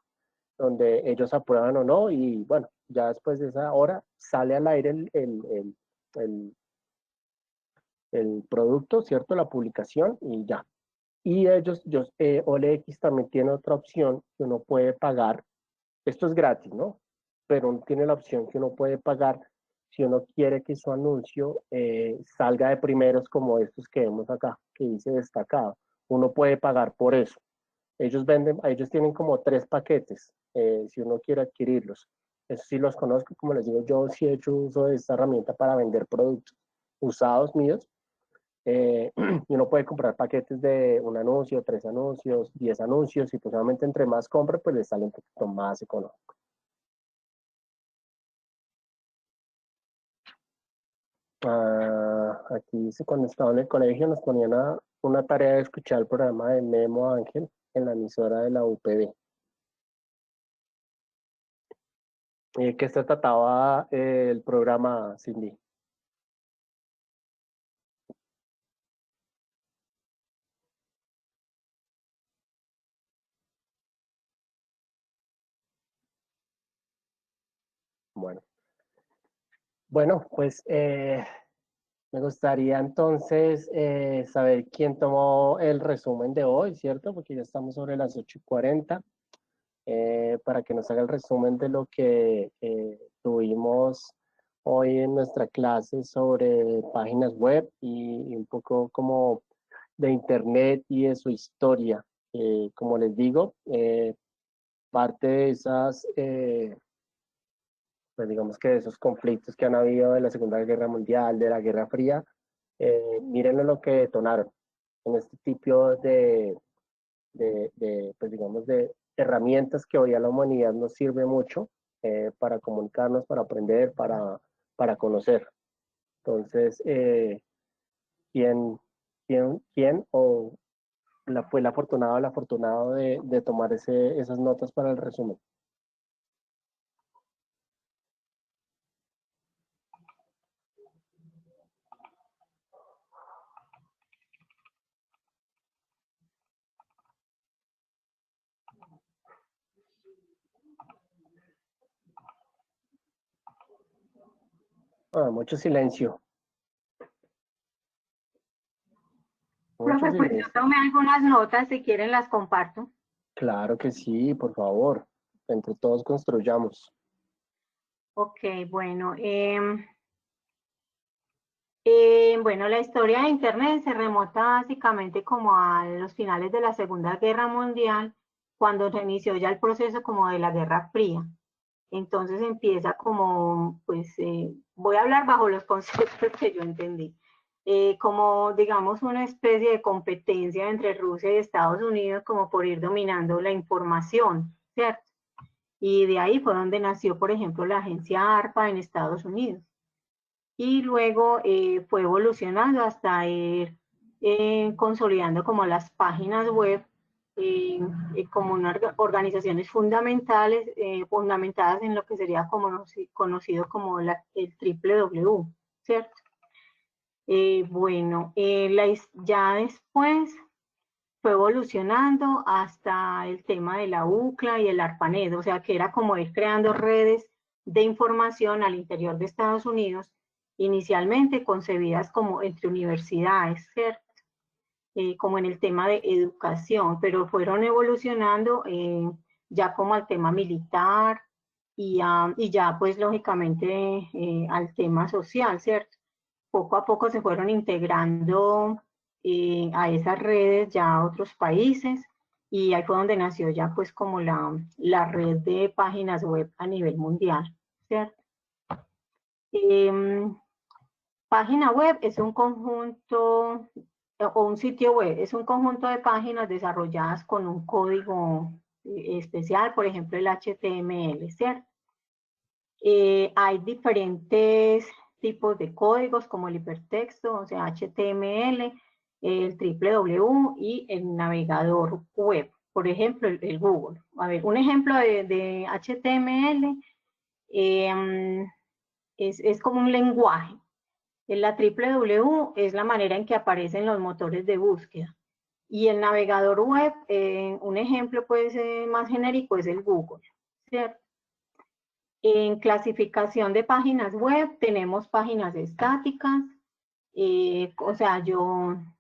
donde ellos aprueban o no y bueno, ya después de esa hora sale al aire el producto, ¿cierto? La publicación y ya. Y OLX también tiene otra opción que uno puede pagar. Esto es gratis, ¿no? Pero uno tiene la opción que uno puede pagar si uno quiere que su anuncio salga de primeros como estos que vemos acá, que dice destacado. Uno puede pagar por eso. Ellos tienen como 3 paquetes, si uno quiere adquirirlos. Eso sí los conozco, como les digo, yo sí he hecho uso de esta herramienta para vender productos usados míos. Y uno puede comprar paquetes de un anuncio, 3 anuncios, 10 anuncios, y pues obviamente entre más compre, pues le sale un poquito más económico. Aquí dice, cuando estaba en el colegio nos ponían una tarea de escuchar el programa de Memo Ángel en la emisora de la UPB. ¿Qué se trataba el programa, Cindy? Bueno, pues me gustaría entonces saber quién tomó el resumen de hoy, ¿cierto? Porque ya estamos sobre las 8:40, para que nos haga el resumen de lo que tuvimos hoy en nuestra clase sobre páginas web y un poco como de internet y de su historia. Como les digo, parte de esas, pues digamos que de esos conflictos que han habido de la Segunda Guerra Mundial, de la Guerra Fría, miren lo que detonaron en este tipo pues digamos, de herramientas que hoy a la humanidad nos sirve mucho para comunicarnos, para aprender, para conocer. Entonces, ¿quién o fue el afortunado o el afortunado de tomar esas notas para el resumen? Mucho silencio. Profe, pues yo tomé algunas notas, si quieren las comparto. Claro que sí, por favor. entre todos construyamos. Ok, bueno. Bueno, la historia de Internet se remota básicamente como a los finales de la Segunda Guerra Mundial, cuando se inició ya el proceso como de la Guerra Fría. Entonces empieza como, pues, voy a hablar bajo los conceptos que yo entendí, como, digamos, una especie de competencia entre Rusia y Estados Unidos como por ir dominando la información, ¿cierto? Y de ahí fue donde nació, por ejemplo, la agencia ARPA en Estados Unidos. Y luego fue evolucionando hasta ir consolidando como las páginas web como unas organizaciones fundamentales, fundamentadas en lo que sería como conocido como el www, ¿cierto? Bueno, ya después fue evolucionando hasta el tema de la UCLA y el ARPANET, o sea que era como ir creando redes de información al interior de Estados Unidos, inicialmente concebidas como entre universidades, ¿cierto? Como en el tema de educación, pero fueron evolucionando ya como al tema militar y ya pues lógicamente al tema social, ¿cierto? Poco a poco se fueron integrando a esas redes ya otros países y ahí fue donde nació ya pues como la red de páginas web a nivel mundial, ¿cierto? Página web es un conjunto o un sitio web, es un conjunto de páginas desarrolladas con un código especial, por ejemplo el HTML, ¿cierto? Hay diferentes tipos de códigos como el hipertexto, o sea, HTML, el www y el navegador web, por ejemplo, el Google. A ver, un ejemplo de HTML es como un lenguaje. La www es la manera en que aparecen los motores de búsqueda. Y el navegador web, un ejemplo pues más genérico es el Google, ¿cierto? En clasificación de páginas web tenemos páginas estáticas, o sea,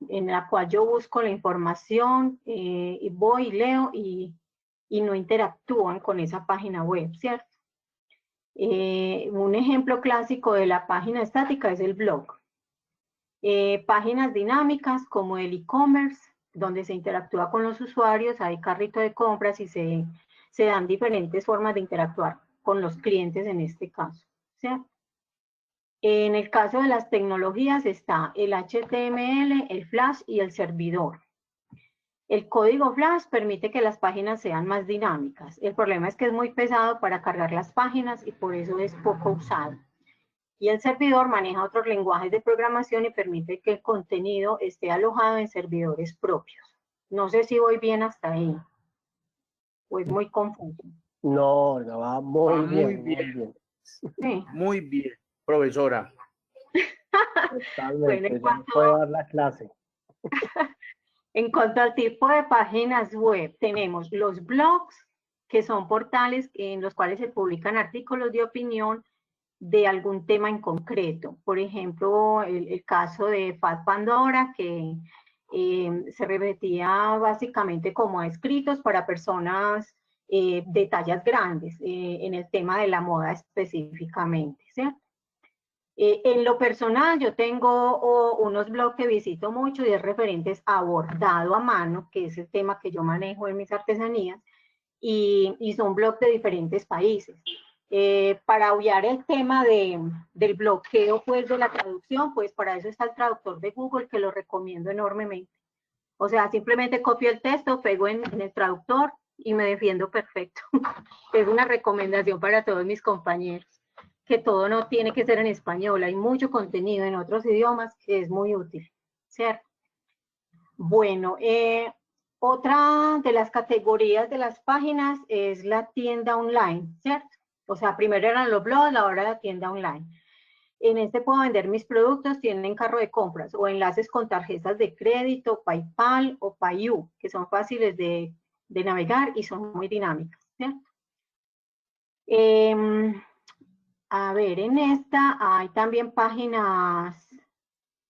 en la cual yo busco la información, y voy, leo y no interactúan con esa página web, ¿cierto? Un ejemplo clásico de la página estática es el blog. Páginas dinámicas como el e-commerce, donde se interactúa con los usuarios, hay carrito de compras y se dan diferentes formas de interactuar con los clientes en este caso, ¿cierto? En el caso de las tecnologías está el HTML, el Flash y el servidor. El código Flash permite que las páginas sean más dinámicas. El problema es que es muy pesado para cargar las páginas y por eso es poco usado. Y el servidor maneja otros lenguajes de programación y permite que el contenido esté alojado en servidores propios. No sé si voy bien hasta ahí. O es muy confuso. No, va muy bien, muy bien. muy bien. Sí. Muy bien, profesora. Totalmente, Bueno, ya puede dar la clase. En cuanto al tipo de páginas web, tenemos los blogs, que son portales en los cuales se publican artículos de opinión de algún tema en concreto. Por ejemplo, el caso de Fat Pandora, que se revertía básicamente como a escritos para personas de tallas grandes, en el tema de la moda específicamente, ¿cierto? En lo personal, yo tengo unos blogs que visito mucho y es referentes a bordado a mano, que es el tema que yo manejo en mis artesanías, y son blogs de diferentes países. Para obviar el tema del bloqueo pues, de la traducción, pues para eso está el traductor de Google, que lo recomiendo enormemente. O sea, simplemente copio el texto, pego en el traductor y me defiendo perfecto. Es una recomendación para todos mis compañeros, que todo no tiene que ser en español, hay mucho contenido en otros idiomas que es muy útil, ¿cierto? Bueno, otra de las categorías de las páginas es la tienda online, ¿cierto? O sea, primero eran los blogs, ahora la tienda online. En este puedo vender mis productos, tienen carro de compras o enlaces con tarjetas de crédito, PayPal o Payu, que son fáciles de navegar y son muy dinámicas, ¿cierto? A ver, en esta hay también páginas,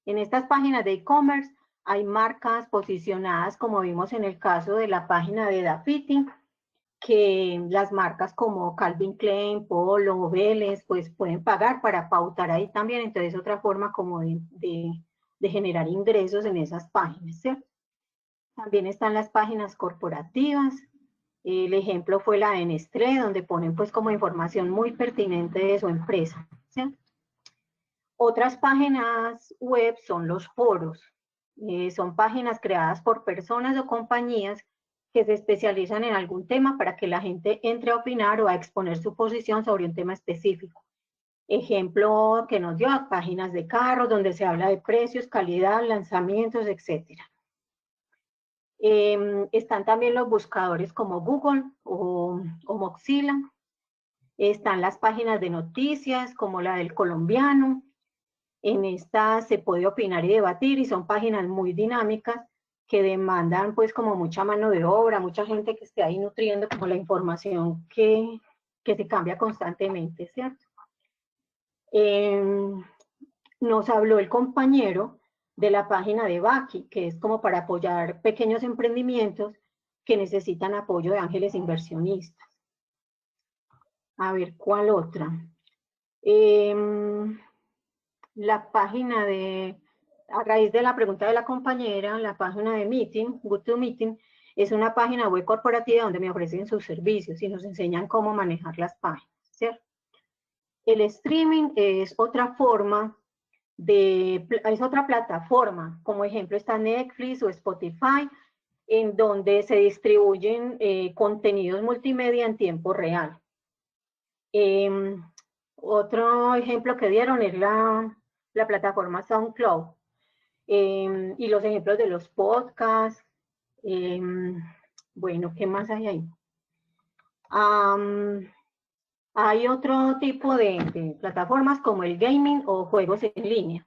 en estas páginas de e-commerce hay marcas posicionadas, como vimos en el caso de la página de Dafiti, que las marcas como Calvin Klein, Polo, Vélez, pues pueden pagar para pautar ahí también. Entonces, otra forma como de generar ingresos en esas páginas, ¿cierto? También están las páginas corporativas. El ejemplo fue la de Nestlé, donde ponen pues como información muy pertinente de su empresa, ¿cierto? Otras páginas web son los foros. Son páginas creadas por personas o compañías que se especializan en algún tema para que la gente entre a opinar o a exponer su posición sobre un tema específico. Ejemplo que nos dio, páginas de carros donde se habla de precios, calidad, lanzamientos, etc. Están también los buscadores como Google o Mozilla. Están las páginas de noticias como la del Colombiano. En estas se puede opinar y debatir y son páginas muy dinámicas que demandan pues como mucha mano de obra, mucha gente que esté ahí nutriendo como la información que se cambia constantemente, ¿cierto? Nos habló el compañero de la página de Baki, que es como para apoyar pequeños emprendimientos que necesitan apoyo de ángeles inversionistas. A ver, ¿cuál otra? La página de, a raíz de la pregunta de la compañera, la página de Meeting, GoToMeeting, es una página web corporativa donde me ofrecen sus servicios y nos enseñan cómo manejar las páginas, ¿cierto? El streaming es otra forma es otra plataforma, como ejemplo está Netflix o Spotify, en donde se distribuyen contenidos multimedia en tiempo real. Otro ejemplo que dieron es la plataforma SoundCloud, y los ejemplos de los podcasts. Bueno, ¿qué más hay ahí? Hay otro tipo de plataformas como el gaming o juegos en línea,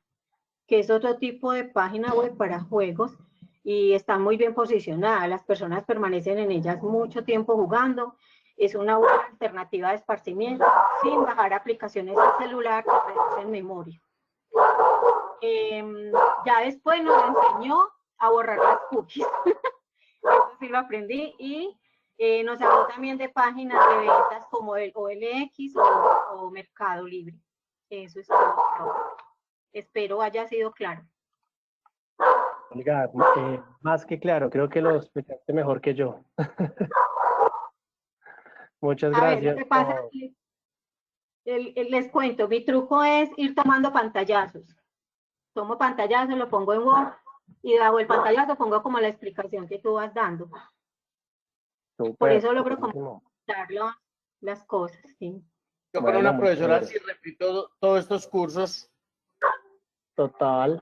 que es otro tipo de página web para juegos y están muy bien posicionadas. Las personas permanecen en ellas mucho tiempo jugando. Es una buena alternativa de esparcimiento sin bajar aplicaciones al celular que reducen memoria. Ya después nos enseñó a borrar las cookies. Eso sí lo aprendí. Y nos habló también de páginas de ventas como el OLX o Mercado Libre. Eso es todo. Espero haya sido claro. Olga, más que claro, creo que lo explicaste mejor que yo. Muchas A ver, gracias. lo que pasa es que les cuento, mi truco es ir tomando pantallazos. Tomo pantallazo, lo pongo en Word y hago el pantallazo, pongo como la explicación que tú vas dando. Super, por eso logro buenísimo. comentar las cosas, ¿sí? Yo con Bueno, una muy profesora chévere. sí repito todos estos cursos. Total.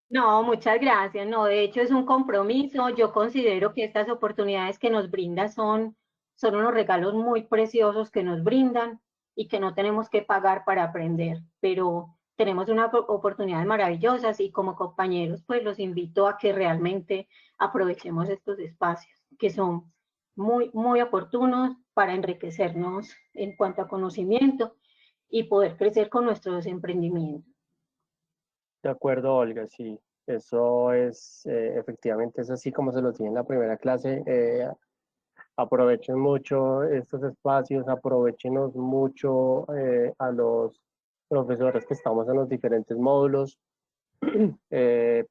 No, muchas gracias. No, de hecho es un compromiso. Yo considero que estas oportunidades que nos brinda son unos regalos muy preciosos que nos brindan y que no tenemos que pagar para aprender, pero tenemos unas oportunidades maravillosas y como compañeros, pues los invito a que realmente aprovechemos estos espacios que son muy, muy oportunos para enriquecernos en cuanto a conocimiento y poder crecer con nuestros emprendimientos. De acuerdo, Olga, sí. Eso es, efectivamente, es así como se los dije en la primera clase. Aprovechen mucho estos espacios, aprovechenos mucho a los profesores que estamos en los diferentes módulos.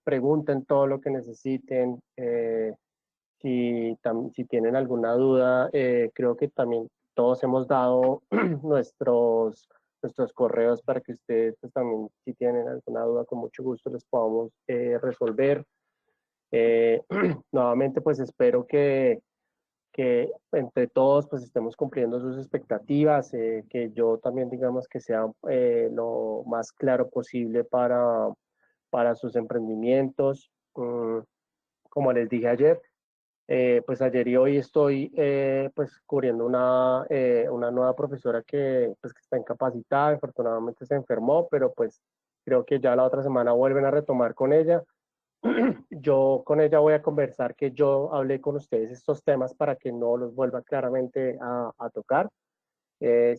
Pregunten todo lo que necesiten. Si tienen alguna duda, creo que también todos hemos dado nuestros correos para que ustedes pues, también, si tienen alguna duda, con mucho gusto les podamos resolver. Nuevamente, pues espero que entre todos pues estemos cumpliendo sus expectativas, que yo también digamos que sea lo más claro posible para sus emprendimientos. Como les dije ayer, pues ayer y hoy estoy pues cubriendo una nueva profesora pues, que está incapacitada, afortunadamente se enfermó, pero pues creo que ya la otra semana vuelven a retomar con ella. Yo con ella voy a conversar que yo hablé con ustedes estos temas para que no los vuelva claramente a tocar.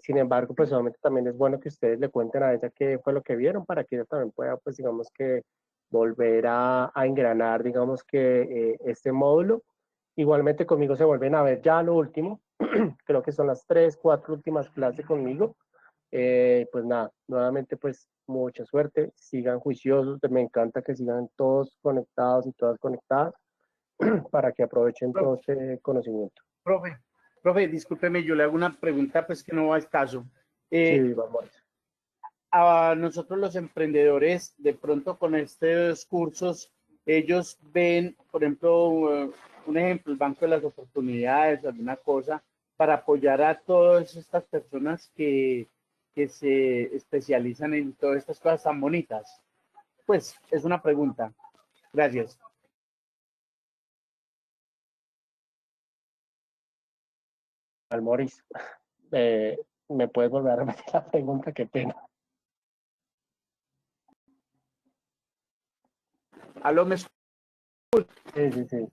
Sin embargo, pues obviamente también es bueno que ustedes le cuenten a ella qué fue lo que vieron para que ella también pueda, pues digamos que volver a engranar, digamos que este módulo Igualmente conmigo se vuelven a ver ya lo último, creo que son las 3, 4 últimas clases conmigo. Pues nada, nuevamente pues mucha suerte, sigan juiciosos, me encanta que sigan todos conectados y todas conectadas para que aprovechen todo este conocimiento. Profe, discúlpeme, yo le hago una pregunta pues que no va al caso. Sí, vamos. A nosotros los emprendedores, de pronto con estos cursos, ellos ven, por ejemplo, un ejemplo, el Banco de las Oportunidades, alguna cosa, para apoyar a todas estas personas que se especializan en todas estas cosas tan bonitas. Pues es una pregunta. Gracias. Almoris, ¿me puedes volver a repetir la pregunta? Qué pena. ¿Aló, me escucha? Sí.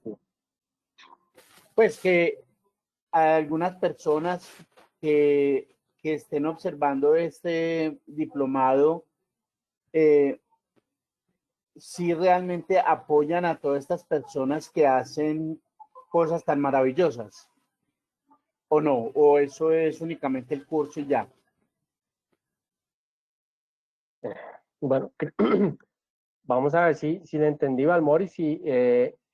Pues que a algunas personas que estén observando este diplomado, si realmente apoyan a todas estas personas que hacen cosas tan maravillosas, o no, o eso es únicamente el curso y ya. Bueno, vamos a ver si le entendí, Valmori, si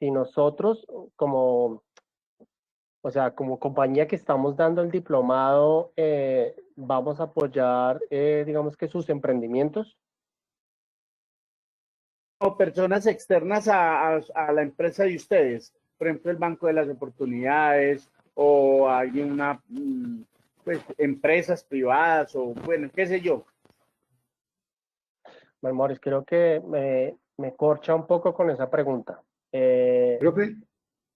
nosotros como, o sea, como compañía que estamos dando el diplomado, vamos a apoyar, digamos que sus emprendimientos. O personas externas a la empresa de ustedes, por ejemplo, el Banco de las Oportunidades o alguna, pues, empresas privadas o, bueno, qué sé yo. Valmori, creo que me corcha un poco con esa pregunta. Profe,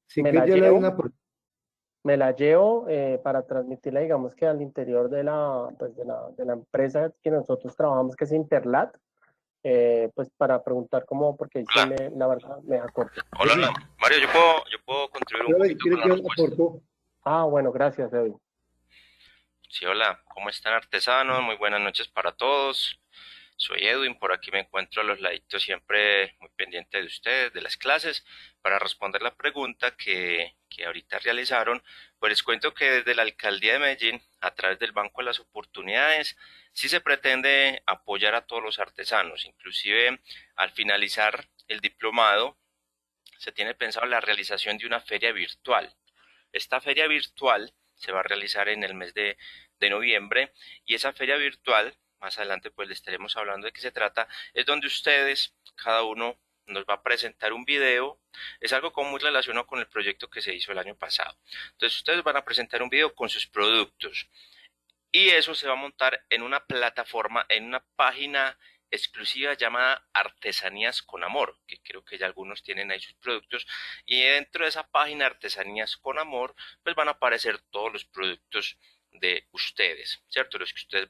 si me que la yo le doy llevo, una me la llevo para transmitirla, digamos que al interior de la, pues de la empresa que nosotros trabajamos, que es Interlat, pues para preguntar cómo, porque ahí sí Hola. la verdad me da corto. Hola, Mario, yo puedo contribuir un profe, poquito ¿quiere con que la yo respuesta. aporto? Ah, bueno, gracias, Edwin. Sí, hola, ¿cómo están artesanos? Muy buenas noches para todos. Soy Edwin, por aquí me encuentro a los laditos siempre muy pendiente de ustedes, de las clases, para responder la pregunta que ahorita realizaron. Pues les cuento que desde la Alcaldía de Medellín, a través del Banco de las Oportunidades, sí se pretende apoyar a todos los artesanos, inclusive al finalizar el diplomado, se tiene pensado la realización de una feria virtual. Esta feria virtual se va a realizar en el mes de noviembre y esa feria virtual, más adelante pues le estaremos hablando de qué se trata, es donde ustedes, cada uno nos va a presentar un video, es algo como muy relacionado con el proyecto que se hizo el año pasado. Entonces ustedes van a presentar un video con sus productos y eso se va a montar en una plataforma, en una página exclusiva llamada Artesanías con Amor, que creo que ya algunos tienen ahí sus productos, y dentro de esa página Artesanías con Amor, pues van a aparecer todos los productos de ustedes, ¿cierto? Los que ustedes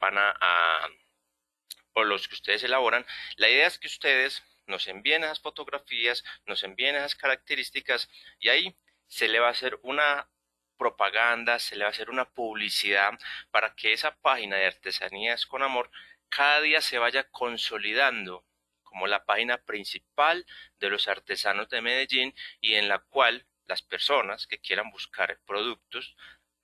o los que ustedes elaboran. La idea es que ustedes nos envíen esas fotografías, nos envíen esas características y ahí se le va a hacer una propaganda, se le va a hacer una publicidad para que esa página de Artesanías con Amor cada día se vaya consolidando como la página principal de los artesanos de Medellín y en la cual las personas que quieran buscar productos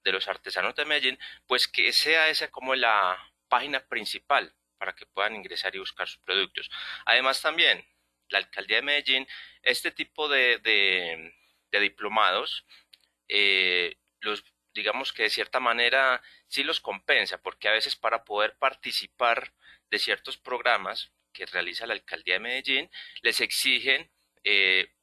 de los artesanos de Medellín, pues que sea esa como la página principal para que puedan ingresar y buscar sus productos. Además también, la Alcaldía de Medellín, este tipo de diplomados, los digamos que de cierta manera sí los compensa, porque a veces para poder participar de ciertos programas que realiza la Alcaldía de Medellín, les exigen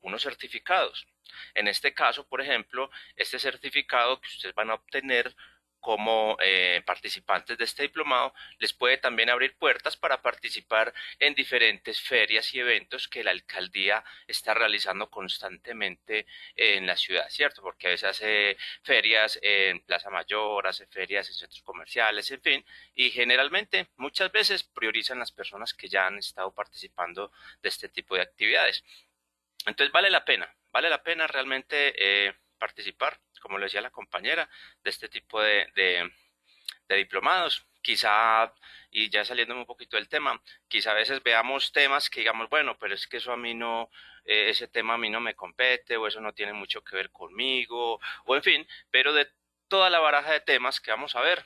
unos certificados. En este caso, por ejemplo, este certificado que ustedes van a obtener como participantes de este diplomado les puede también abrir puertas para participar en diferentes ferias y eventos que la alcaldía está realizando constantemente en la ciudad, ¿cierto? Porque a veces hace ferias en Plaza Mayor, hace ferias en centros comerciales, en fin, y generalmente muchas veces priorizan las personas que ya han estado participando de este tipo de actividades. Entonces vale la pena realmente participar, como lo decía la compañera, de este tipo de diplomados, quizá, y ya saliéndome un poquito del tema, quizá a veces veamos temas que digamos, bueno, pero es que eso a mí no, ese tema a mí no me compete, o eso no tiene mucho que ver conmigo, o en fin, pero de toda la baraja de temas que vamos a ver,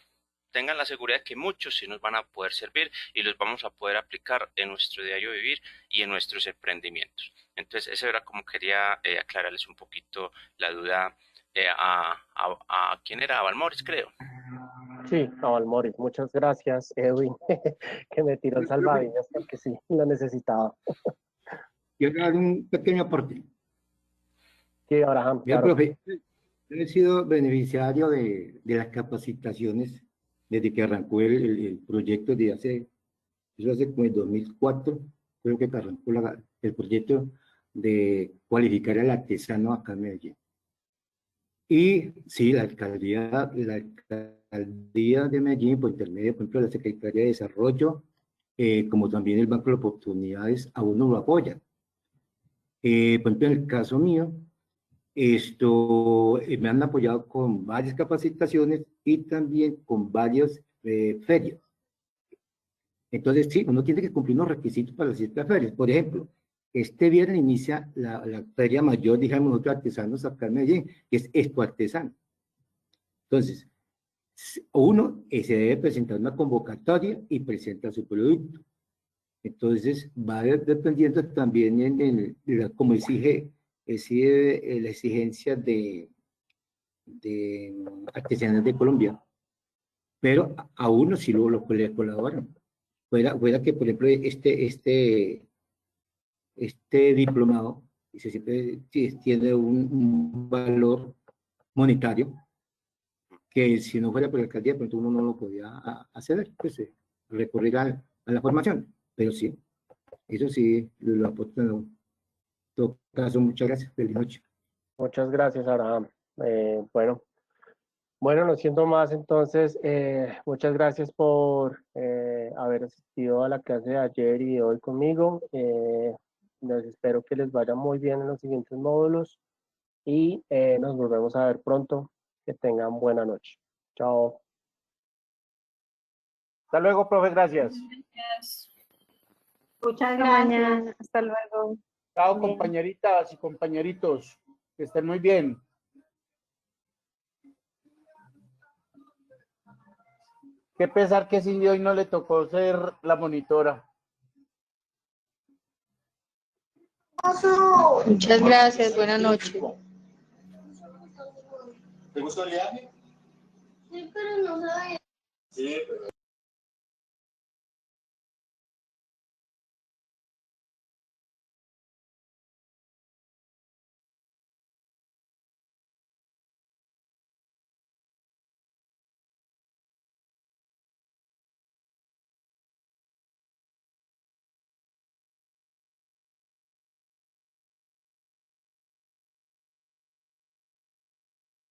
tengan la seguridad de que muchos sí nos van a poder servir y los vamos a poder aplicar en nuestro diario vivir y en nuestros emprendimientos. Entonces, eso era como quería aclararles un poquito la duda a ¿quién era? A Valmoris, creo. Sí, a Valmoris. Muchas gracias, Edwin, que me tiró el salvavidas porque sí, lo necesitaba. Quiero dar un pequeño aporte. Sí, Abraham, Mira, claro. profe, yo he sido beneficiario de las capacitaciones desde que arrancó el proyecto de eso hace como en 2004, creo que arrancó el proyecto de cualificar al artesano acá en Medellín. Y sí, la alcaldía de Medellín, por intermedio, por ejemplo, de la Secretaría de Desarrollo, como también el Banco de Oportunidades, a uno lo apoya. Por ejemplo, en el caso mío, me han apoyado con varias capacitaciones y también con varias ferias. Entonces, sí, uno tiene que cumplir unos requisitos para las ciertas ferias. Por ejemplo, este viernes inicia la feria mayor, digamos, nosotros artesanos acá en Medellín, que es Expo Artesano. Entonces, uno se debe presentar una convocatoria y presenta su producto. Entonces, va dependiendo también como exige la exigencia de artesanas de Colombia. Pero a uno sí lo colaboran. Fuera que, por ejemplo, este diplomado siempre tiene un valor monetario que si no fuera por la alcaldía, de pronto uno no lo podía hacer, pues recurrir a la formación. Pero sí, eso sí lo aportan. En todo caso, muchas gracias. Feliz noche. Muchas gracias, Abraham. Bueno, no siento más, entonces, muchas gracias por haber asistido a la clase de ayer y de hoy conmigo. Les espero que les vaya muy bien en los siguientes módulos y nos volvemos a ver pronto. Que tengan buena noche. Chao. Hasta luego, profe, gracias. Muchas Hasta gracias. mañana. Hasta luego. Chao, Bien. compañeritas y compañeritos. Que estén muy bien. Qué pesar que Cindy hoy no le tocó ser la monitora. Muchas gracias, buenas noches. ¿Te gustó el viaje? Sí, pero no sabía. Sí, pero...